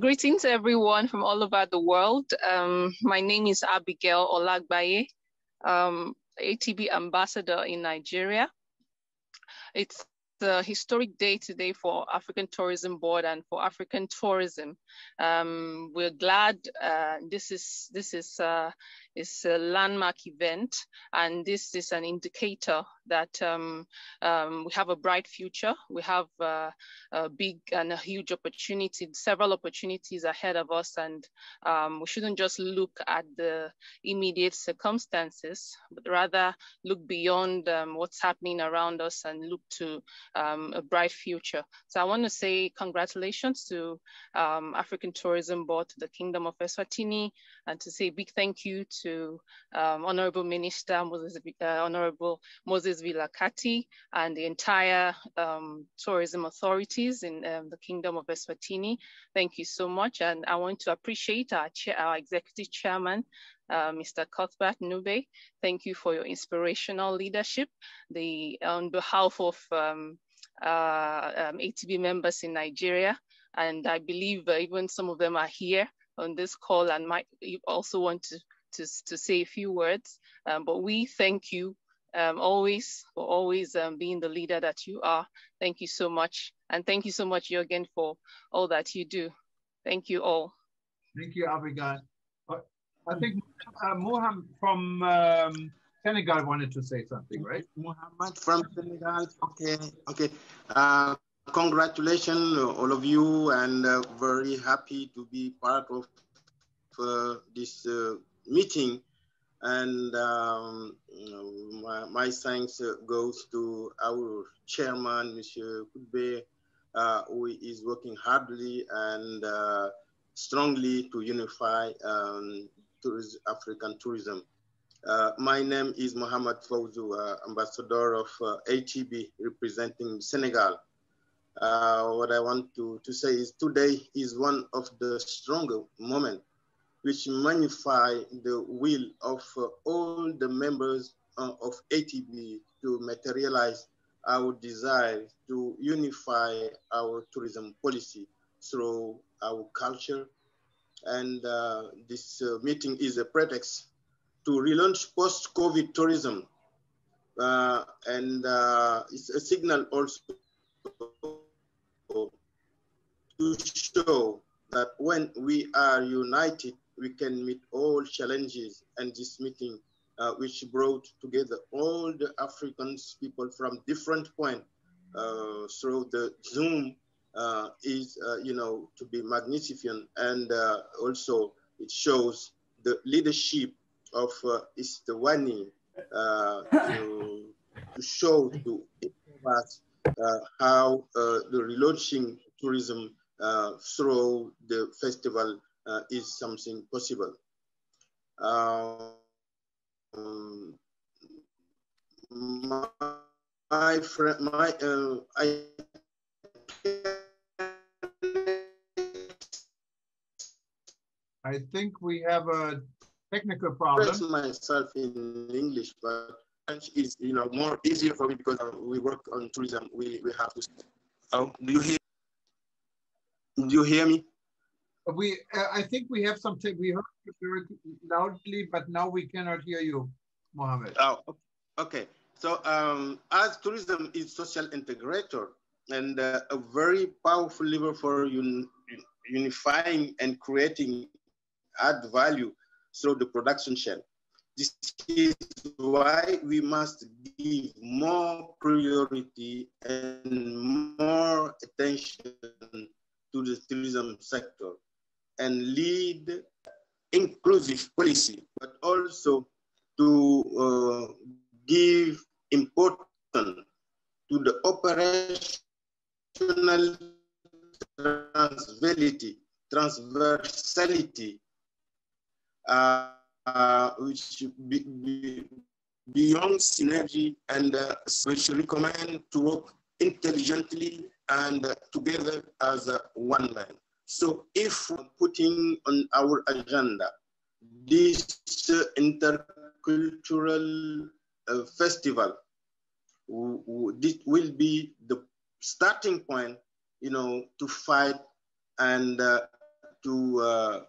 Greetings everyone from all over the world. My name is Abigail Olagbaye, ATB ambassador in Nigeria. It's a historic day today for African Tourism Board and for African tourism. We're glad this is a landmark event, and this is an indicator that we have a bright future. We have a big and a huge opportunity, several opportunities ahead of us, and we shouldn't just look at the immediate circumstances, but rather look beyond what's happening around us and look to a bright future. So I want to say congratulations to African Tourism Board, to the Kingdom of Eswatini, and to say a big thank you to Honorable Minister Honorable Moses Vilakati and the entire tourism authorities in the Kingdom of Eswatini. Thank you so much. And I want to appreciate our executive chairman, Mr. Cuthbert Nube. Thank you for your inspirational leadership. On behalf of ATB members in Nigeria, and I believe even some of them are here on this call and might also want to say a few words. But we thank you always for always being the leader that you are. Thank you so much. And thank you so much, Jürgen, for all that you do. Thank you all. Thank you, Abigail. I think Mohammed from Senegal wanted to say something, right? Mohammed from Senegal. Okay. Congratulations, all of you, and very happy to be part of this meeting. And my thanks goes to our chairman, Mr. Kudbe, who is working hardly and strongly to unify African tourism. My name is Mohamed Fawzu, ambassador of ATB representing Senegal. What I want to say is today is one of the stronger moments which magnify the will of all the members of ATB to materialize our desire to unify our tourism policy through our culture. And this meeting is a pretext to relaunch post-COVID tourism. And it's a signal also to show that when we are united, we can meet all challenges. And this meeting, which brought together all the Africans people from different points through the Zoom, is, to be magnificent. And also it shows the leadership of Eswatini to show to us how the relaunching tourism through the festival is something possible. My friend, I think we have a technical problem. Express myself in English, but French is more easier for me because we work on tourism. We have to. Oh, do you hear me? I think we have some. We heard you very loudly, but now we cannot hear you, Mohammed. Oh, okay. So as tourism is social integrator and a very powerful lever for unifying and creating add value through the production chain. This is why we must give more priority and more attention to the tourism sector and lead inclusive policy, but also to give importance to the operational transversality, which beyond synergy, and which recommend to work intelligently and together as one man. So if putting on our agenda this intercultural festival, this will be the starting point, to fight and to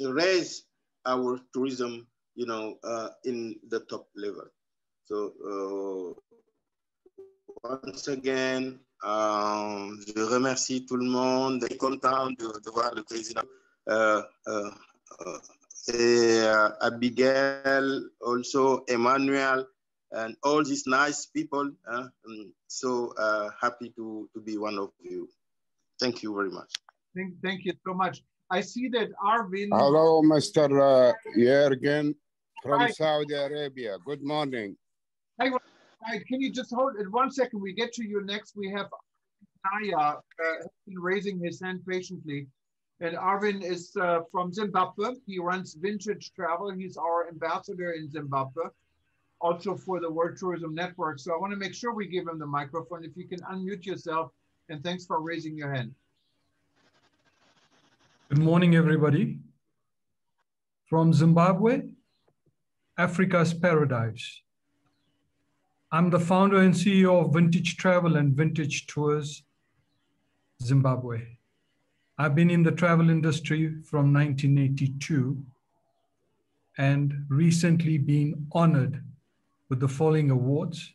raise our tourism, in the top level. So once again, je remercie tout le monde. Je suis content de voir le président et Abigail, also Emmanuel, and all these nice people. So happy to be one of you. Thank you very much. Thank you so much. I see that Arvin. Hello, Mr. Jürgen from Saudi Arabia. Good morning. Hi, can you just hold it 1 second? We get to you next. We have Naya raising his hand patiently. And Arvin is from Zimbabwe. He runs Vintage Travel. He's our ambassador in Zimbabwe, also for the World Tourism Network. So I want to make sure we give him the microphone. If you can unmute yourself, and thanks for raising your hand. Good morning, everybody. From Zimbabwe, Africa's paradise. I'm the founder and CEO of Vintage Travel and Vintage Tours, Zimbabwe. I've been in the travel industry from 1982 and recently been honored with the following awards: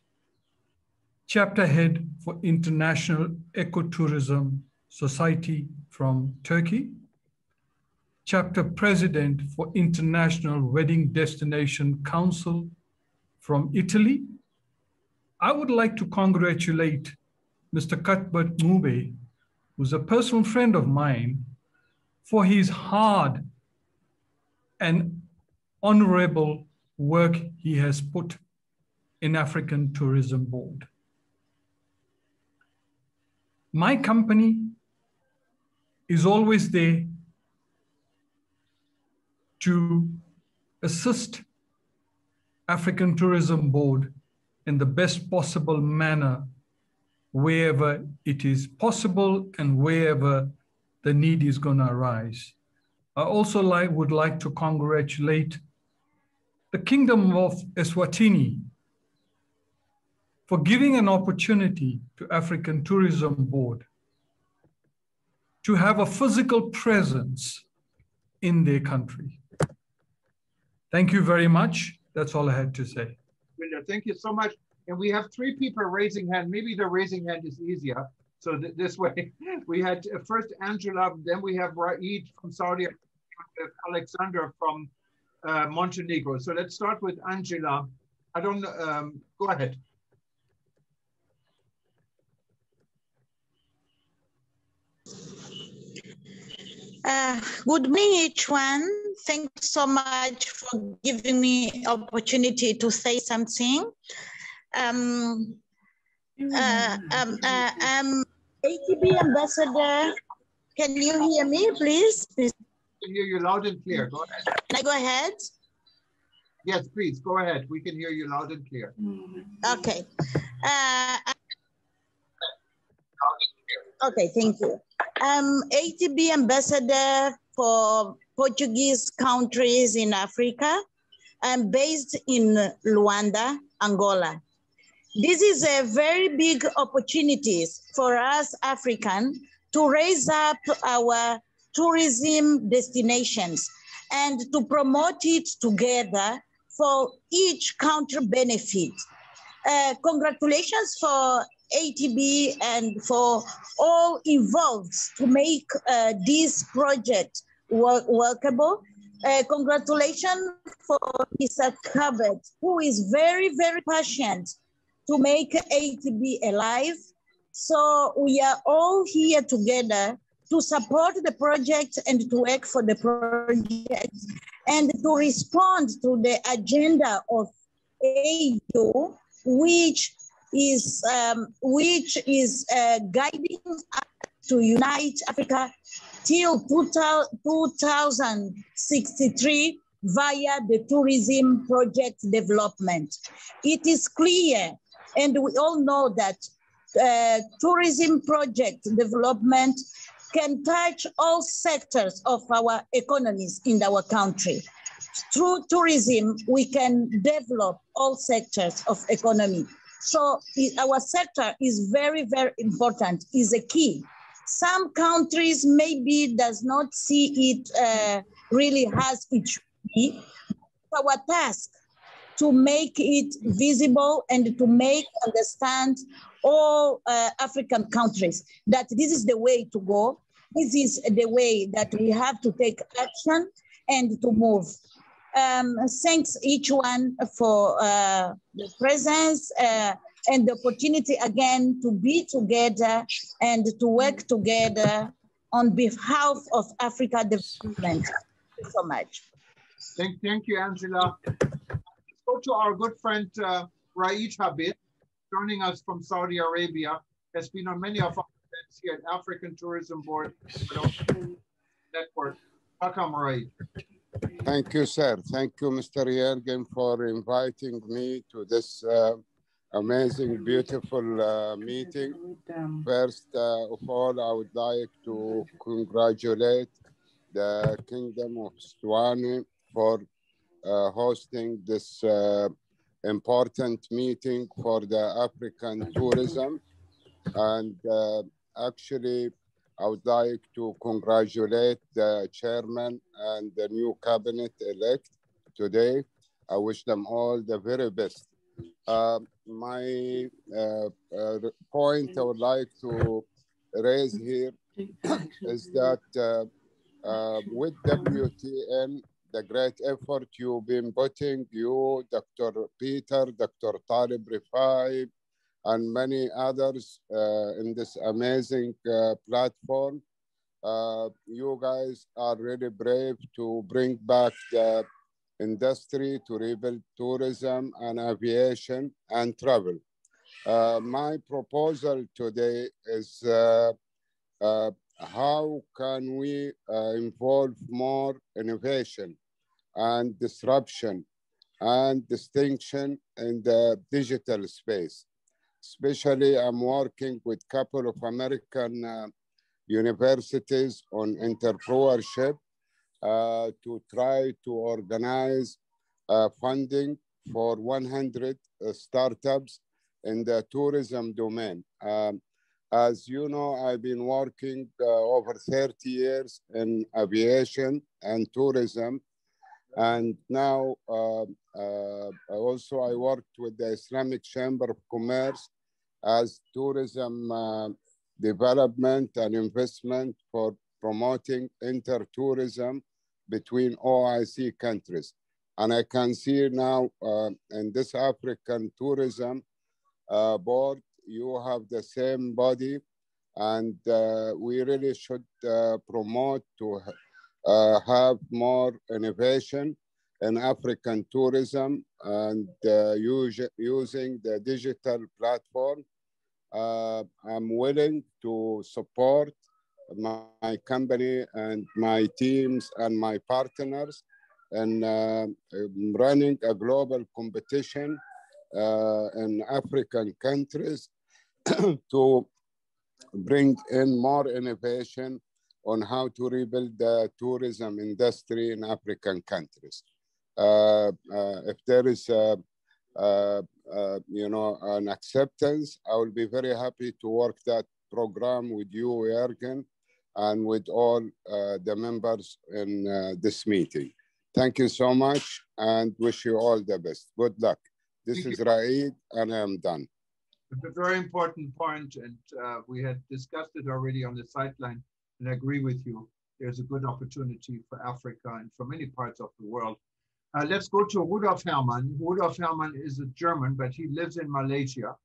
Chapter Head for International Ecotourism Society from Turkey, Chapter President for International Wedding Destination Council from Italy. I would like to congratulate Mr. Cuthbert Mube, who's a personal friend of mine, for his hard and honorable work he has put in African Tourism Board. My company is always there to assist African Tourism Board in the best possible manner wherever it is possible and wherever the need is going to arise. I also would like to congratulate the Kingdom of Eswatini for giving an opportunity to African Tourism Board to have a physical presence in their country. Thank you very much. That's all I had to say. Thank you so much. And we have 3 people raising hand. Maybe the raising hand is easier. So this way, we had first Angela, then we have Raid from Saudi Arabia, Alexander from Montenegro. So let's start with Angela. I don't know, go ahead. Good morning, each one. thanks so much for giving me opportunity to say something. ATB ambassador, can you hear me, please? I can hear you loud and clear. Go ahead. Can I go ahead? Yes, please, go ahead. We can hear you loud and clear. Okay. Okay, thank you. ATB ambassador for Portuguese countries in Africa. I'm based in Luanda, Angola. This is a very big opportunity for us Africans to raise up our tourism destinations and to promote it together for each country benefit. Congratulations for ATB and for all involved to make this project workable. Congratulations for Mr. Cabot, who is very, very passionate to make ATB alive. So we are all here together to support the project and to work for the project and to respond to the agenda of AU, which is guiding us to unite Africa till 2063 via the tourism project development. It is clear, and we all know that tourism project development can touch all sectors of our economies in our country. Through tourism, we can develop all sectors of economy. So our sector is very, very important, is a key. Some countries maybe does not see it really as it should be. Our task to make it visible and to make understand all African countries that this is the way to go. This is the way that we have to take action and to move. Thanks each one for the presence and the opportunity again to be together and to work together on behalf of Africa development. Thank you so much. Thank you, Angela. Go to our good friend Raid Habib, joining us from Saudi Arabia, has been on many of our events here at African Tourism Board Network. Welcome, Raid. Thank you, sir. Thank you, Mr. Yergin, for inviting me to this amazing, beautiful meeting. First of all, I would like to congratulate the Kingdom of Eswatini for hosting this important meeting for the African tourism. And actually, I would like to congratulate the chairman and the new cabinet elect today. I wish them all the very best. My point I would like to raise here is that with WTN, the great effort you've been putting, you, Dr. Peter, Dr. Talib Rifai, and many others in this amazing platform. You guys are really brave to bring back the industry, to rebuild tourism and aviation and travel. My proposal today is how can we involve more innovation and disruption and distinction in the digital space. Especially, I'm working with a couple of American universities on entrepreneurship to try to organize funding for 100 startups in the tourism domain. As you know, I've been working over 30 years in aviation and tourism. And now also I worked with the Islamic Chamber of Commerce as tourism development and investment for promoting inter-tourism between OIC countries. And I can see now in this African tourism board, you have the same body, and we really should promote to have more innovation in African tourism and using the digital platform. I'm willing to support my company and my teams and my partners in running a global competition in African countries to bring in more innovation on how to rebuild the tourism industry in African countries. If there is an acceptance, I will be very happy to work that program with you, Jürgen, and with all the members in this meeting. Thank you so much and wish you all the best. Good luck. This is Raid and I am done. It's a very important point, and we had discussed it already on the sideline, and I agree with you. There's a good opportunity for Africa and for many parts of the world. Let's go to Rudolf Herrmann. Rudolf Herrmann is a German, but he lives in Malaysia.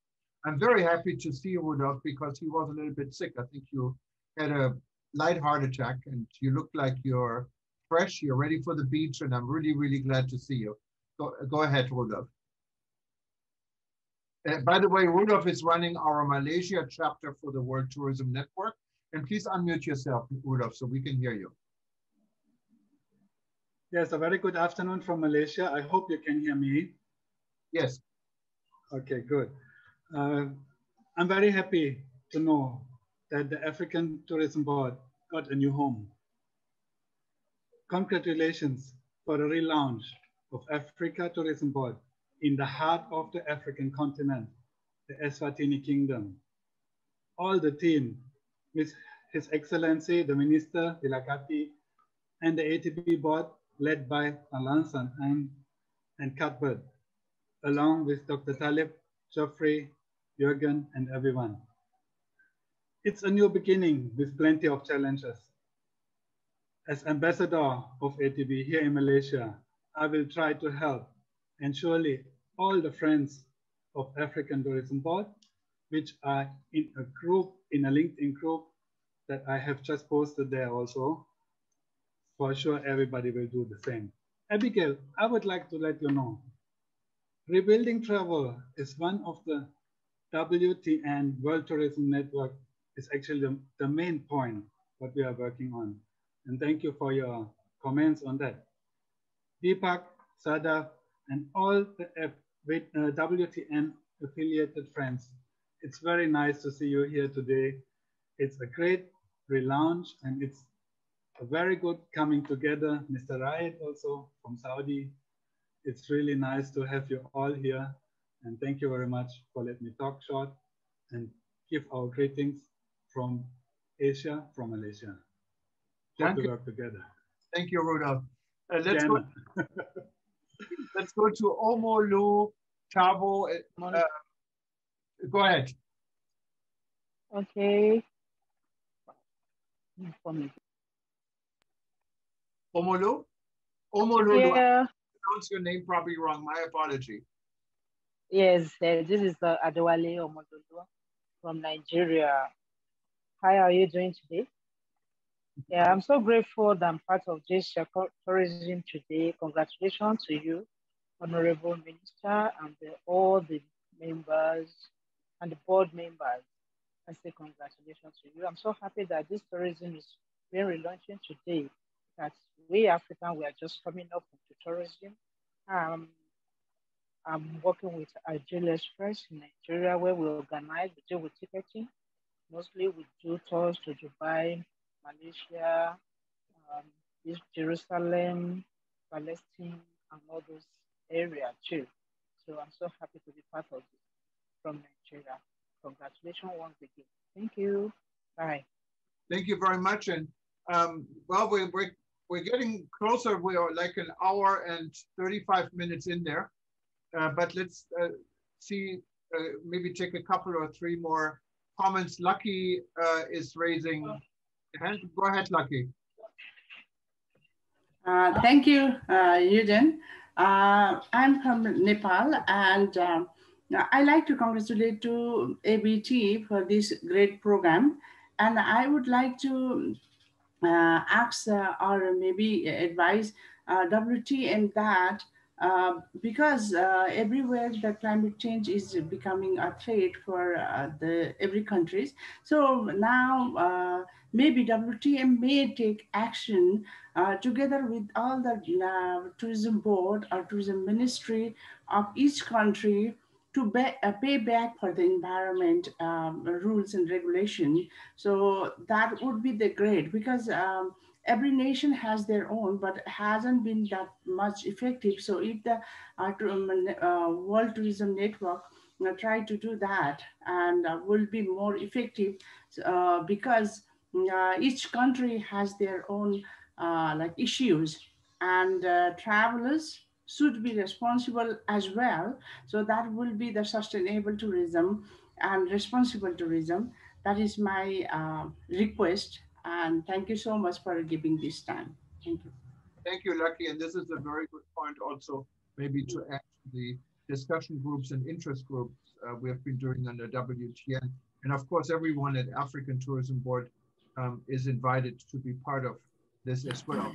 I'm very happy to see you, Rudolf, because he was a little bit sick. I think you had a light heart attack, and you look like you're fresh, you're ready for the beach, and I'm really, really glad to see you. Go ahead, Rudolf. By the way, Rudolf is running our Malaysia chapter for the World Tourism Network. And please unmute yourself, Rudolf, so we can hear you. Yes, a very good afternoon from Malaysia. I hope you can hear me. Yes. Okay, good. I'm very happy to know that the African Tourism Board got a new home. Congratulations for the relaunch of Africa Tourism Board in the heart of the African continent, the Eswatini Kingdom. All the team, with His Excellency, the Minister, Dilakati, and the ATB board led by Alansan and Cuthbert, along with Dr. Talib, Geoffrey, Jürgen, and everyone. It's a new beginning with plenty of challenges. As ambassador of ATB here in Malaysia, I will try to help, and surely all the friends of African Tourism Board, which are in a group, in a LinkedIn group that I have just posted there also, for sure everybody will do the same. Abigail, I would like to let you know, rebuilding travel is one of the WTN, World Tourism Network, is actually the main point what we are working on. And thank you for your comments on that. Deepak, Sada, and all the WTN affiliated friends, it's very nice to see you here today. It's a great relaunch and it's a very good coming together. Mr. Raid also from Saudi. It's really nice to have you all here. And thank you very much for letting me talk short and give our greetings from Asia, from Malaysia. Hope to work together. Thank you, Rudolf. Let's go to Omolu Chabo. Go ahead. Okay. Omolu? Omolu, yeah. I pronounce your name probably wrong. My apology. Yes, this is Adewale Omololu from Nigeria. How are you doing today? Yeah, I'm so grateful that I'm part of this tourism today. Congratulations to you, Honorable Minister, and all the members and the board members. I say congratulations to you. I'm so happy that this tourism is being relaunching today. That we Africans, we are just coming up into tourism. I'm working with Agile Express in Nigeria, where we organize, we deal with ticketing. Mostly we do tours to Dubai, Malaysia, Jerusalem, Palestine, and all those areas too. So I'm so happy to be part of it from Nigeria. Congratulations once again. Thank you. Bye. Thank you very much. And well, we're getting closer. We are like an hour and 35 minutes in there. But let's see, maybe take a couple or three more comments. Lucky is raising a hand. Go ahead, Lucky. Thank you, Eugene. I'm from Nepal, and I like to congratulate to ABT for this great program. And I would like to ask or maybe advise WTM that because everywhere the climate change is becoming a threat for every countries. So now maybe WTM may take action together with all the tourism board or tourism ministry of each country to pay back for the environment rules and regulation. So that would be the great, because every nation has their own, but hasn't been that much effective. So if the World Tourism Network try to do that, and will be more effective, because each country has their own like issues, and travelers should be responsible as well. So that will be the sustainable tourism and responsible tourism. That is my request. And thank you so much for giving this time. Thank you. Thank you, Lucky. And this is a very good point also, maybe to add to the discussion groups and interest groups we have been doing under WTN. And of course, everyone at African Tourism Board is invited to be part of this as well.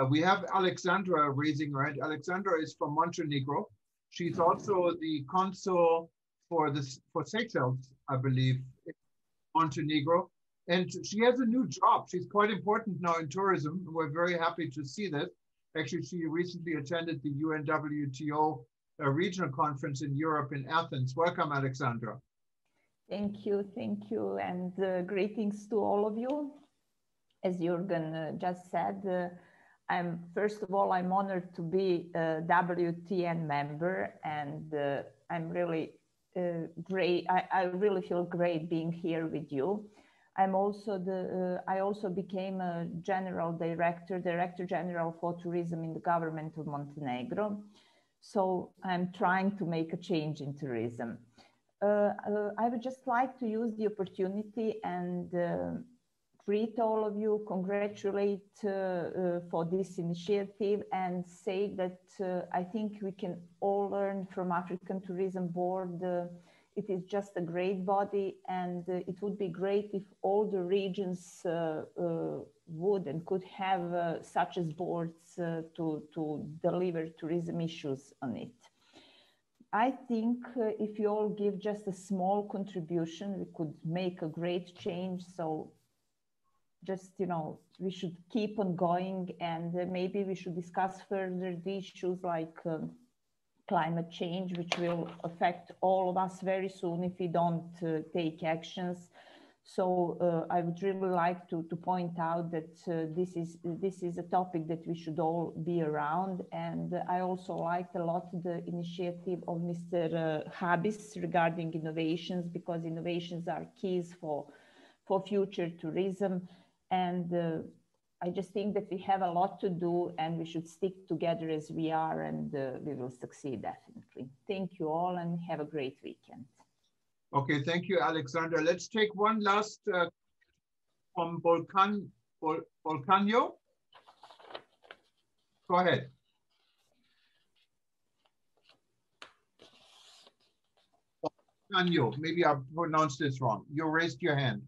We have Alexandra raising her hand. Alexandra is from Montenegro. She's also the consul for Seychelles, I believe, in Montenegro. And she has a new job. She's quite important now in tourism. We're very happy to see this. Actually, she recently attended the UNWTO regional conference in Europe in Athens. Welcome, Alexandra. Thank you, and greetings to all of you. As Jürgen just said, first of all, I'm honored to be a WTN member, and I'm really great. I really feel great being here with you. I'm also I also became a director general for tourism in the government of Montenegro. So I'm trying to make a change in tourism. I would just like to use the opportunity and greet all of you, congratulate for this initiative, and say that I think we can all learn from African Tourism Board. It is just a great body, and it would be great if all the regions would and could have such as boards to deliver tourism issues on it. I think if you all give just a small contribution, we could make a great change. So just, we should keep on going, and maybe we should discuss further the issues like climate change, which will affect all of us very soon if we don't take actions. So I would really like to point out that this is a topic that we should all be around. And I also liked a lot the initiative of Mr. Habis regarding innovations, because innovations are keys for future tourism. And I just think that we have a lot to do, and we should stick together as we are, and we will succeed definitely. Thank you all, and have a great weekend. Okay, thank you, Alexandra. Let's take one last from Volcano. Go ahead. Volcano, maybe I pronounced this wrong. You raised your hand.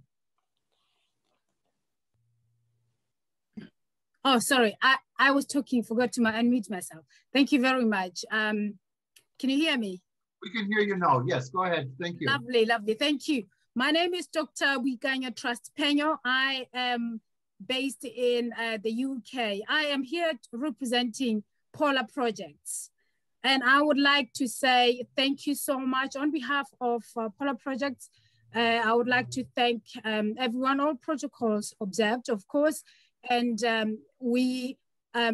Oh, sorry. I was talking, forgot to unmute myself. Thank you very much. Can you hear me? We can hear you now. Yes, go ahead. Thank you. Lovely, lovely. Thank you. My name is Dr. Wiganya Trust Penyo. I am based in the UK. I am here representing Polar Projects. And I would like to say thank you so much on behalf of Polar Projects. I would like to thank everyone, all protocols observed, of course. And we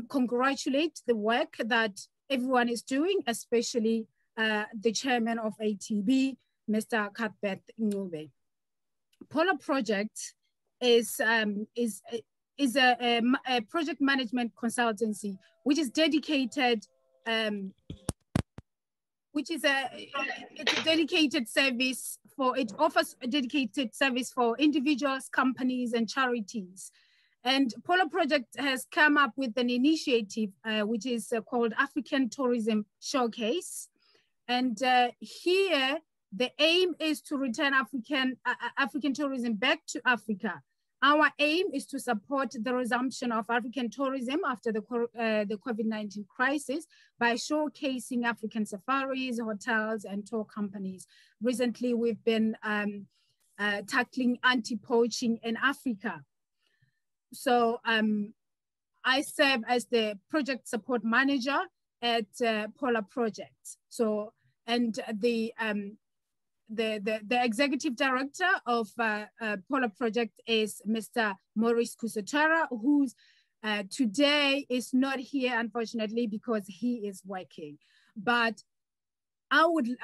congratulate the work that everyone is doing, especially the chairman of ATB, Mr. Cuthbert Ngube. Polar Project is a project management consultancy which is dedicated, it's a dedicated service it offers a dedicated service for individuals, companies, and charities. And Polar Project has come up with an initiative which is called African Tourism Showcase. And here, the aim is to return African tourism back to Africa Our aim is to support the resumption of African tourism after the COVID-19 crisis by showcasing African safaris, hotels, and tour companies. Recently, we've been tackling anti-poaching in Africa. So I serve as the project support manager at Polar Projects. So, and the executive director of Polar Project is Mr. Maurice Kusotara, who's today is not here, unfortunately, because he is working. But I would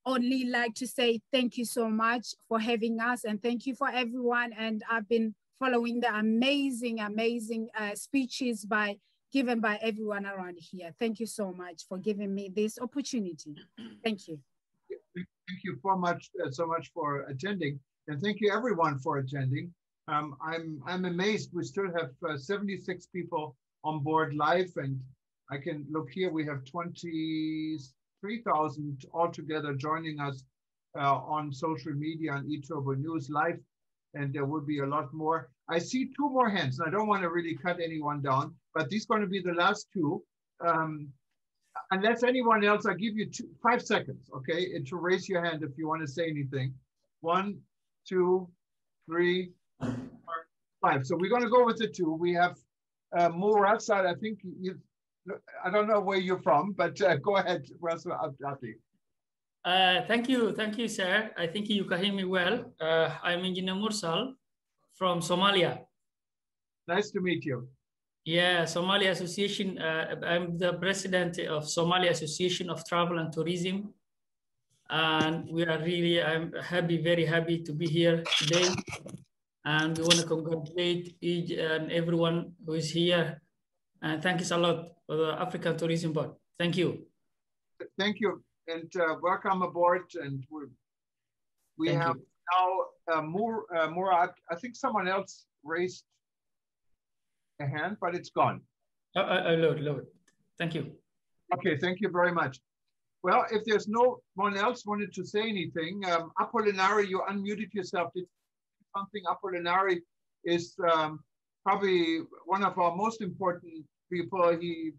only like to say thank you so much for having us, and thank you for everyone. And I've been following the amazing speeches given by everyone around here. Thank you so much for giving me this opportunity. Thank you. Thank you so much for attending, and thank you everyone for attending. I'm amazed we still have 76 people on board live, and I can look here. We have 23,000 altogether joining us on social media and eTurbo News live, and there will be a lot more. I see two more hands, and I don't want to really cut anyone down, but these are going to be the last two. Unless anyone else, I'll give you 5 seconds, okay, and to raise your hand if you want to say anything. 1, 2, 3, 4, 5. So we're going to go with the two. We have Murat, I think I don't know where you're from, but go ahead, Rasul Abdi. Thank you, sir. I think you can hear me well. I'm Engineer Mursal from Somalia. Nice to meet you. Yeah, Somalia Association. I'm the president of Somalia Association of Travel and Tourism. And we are really, I'm happy, very happy to be here today. And we want to congratulate each and everyone who is here. And thank you a lot for the African Tourism Board. Thank you. Thank you. And welcome aboard. And we have now Murat. I think someone else raised a hand, but it's gone. Lord. Thank you. Okay, thank you very much. Well, if there's no one else wanted to say anything, Apollinari, you unmuted yourself. Did something? Apollinari is probably one of our most important people. He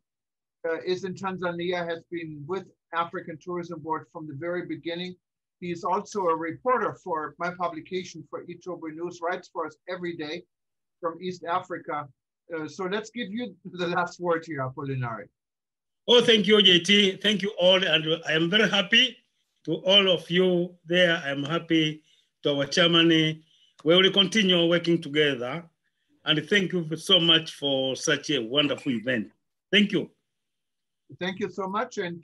is in Tanzania, has been with African Tourism Board from the very beginning. He is also a reporter for my publication for eTurbo News, writes for us every day from East Africa. So let's give you the last word here, Apollinari. Oh, thank you, JT. Thank you all. And I am very happy to all of you there. I'm happy to our chairman. We will continue working together. And thank you so much for such a wonderful event. Thank you. Thank you so much. And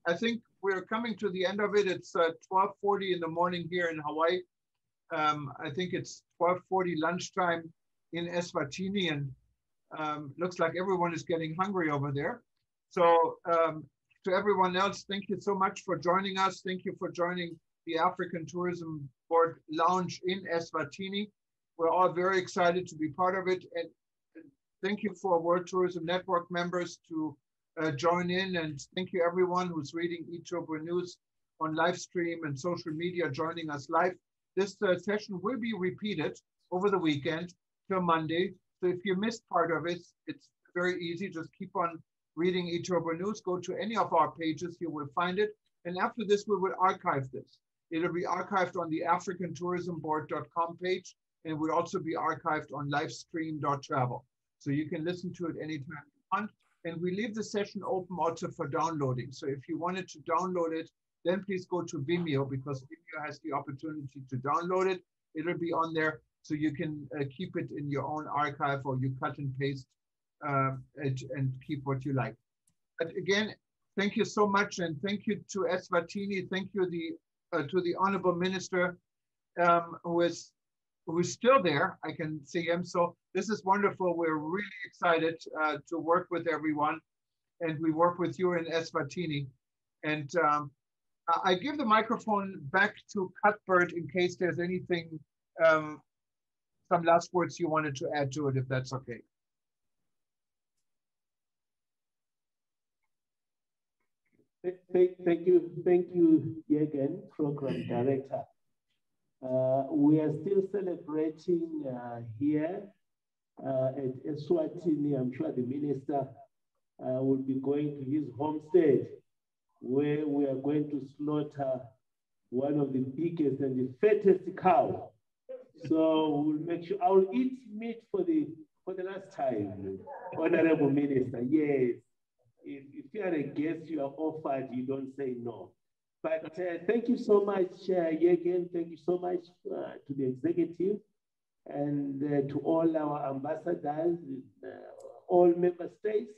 I think we're coming to the end of it. It's 12:40 in the morning here in Hawaii. I think it's 12:40 lunchtime in Eswatini, and looks like everyone is getting hungry over there. So to everyone else, thank you so much for joining us. Thank you for joining the African Tourism Board Lounge in Eswatini. We're all very excited to be part of it. And thank you for World Tourism Network members to join in. And thank you everyone who's reading eTurbo News on live stream and social media joining us live. This session will be repeated over the weekend till Monday. So if you missed part of it, it's very easy. Just keep on reading eTurbo News. Go to any of our pages, you will find it. And after this, we will archive this. It'll be archived on the africantourismboard.com page, and will also be archived on livestream.travel. So you can listen to it anytime you want. And we leave the session open also for downloading. So if you wanted to download it, then please go to Vimeo, because Vimeo has the opportunity to download it. It'll be on there, so you can keep it in your own archive, or you cut and paste it and keep what you like. But again, thank you so much, and thank you to Eswatini. Thank you to the Honorable Minister who is still there. I can see him. So this is wonderful. We're really excited to work with everyone, and we work with you in Eswatini. And I give the microphone back to Cuthbert in case there's anything, some last words you wanted to add to it, if that's okay. Thank you, Jürgen, Program Director. We are still celebrating here at Eswatini. I'm sure the minister will be going to his homestead, where we are going to slaughter one of the biggest and the fattest cow. So we'll make sure I'll eat meat for the last time, Honorable Minister. Yes, if you are a guest, you are offered, you don't say no. But thank you so much, again. Thank you so much to the executive and to all our ambassadors, all member states.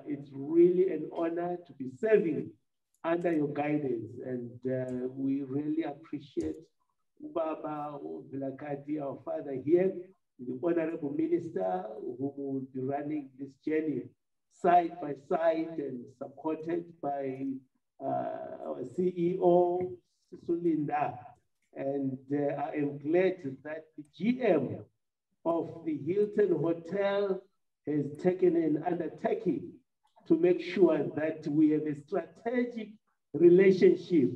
It's really an honor to be serving under your guidance, and we really appreciate Baba Vilakati, our father here, the Honorable Minister, who will be running this journey side by side and supported by our CEO, Sulinda. And I am glad that the GM of the Hilton Hotel has taken an undertaking to make sure that we have a strategic relationship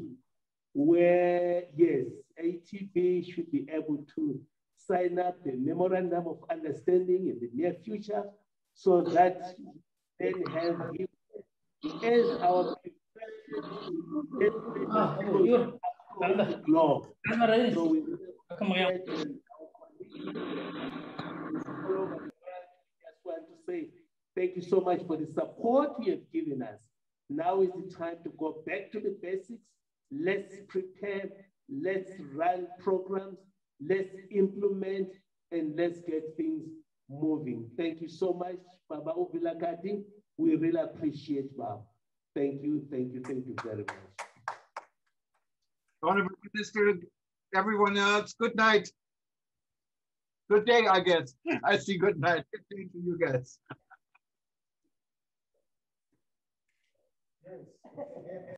where, yes, ATB should be able to sign up a memorandum of understanding in the near future so that then have him as our preferred across the globe. So we just want to say thank you so much for the support you have given us. Now is the time to go back to the basics. Let's prepare, let's run programs, let's implement, and let's get things moving. Thank you so much, Baba Ubilakati. We really appreciate Baba. Thank you very much. Honorable Minister, everyone else, good night. Good day, I guess. I see good night. Good day to you guys. Yes.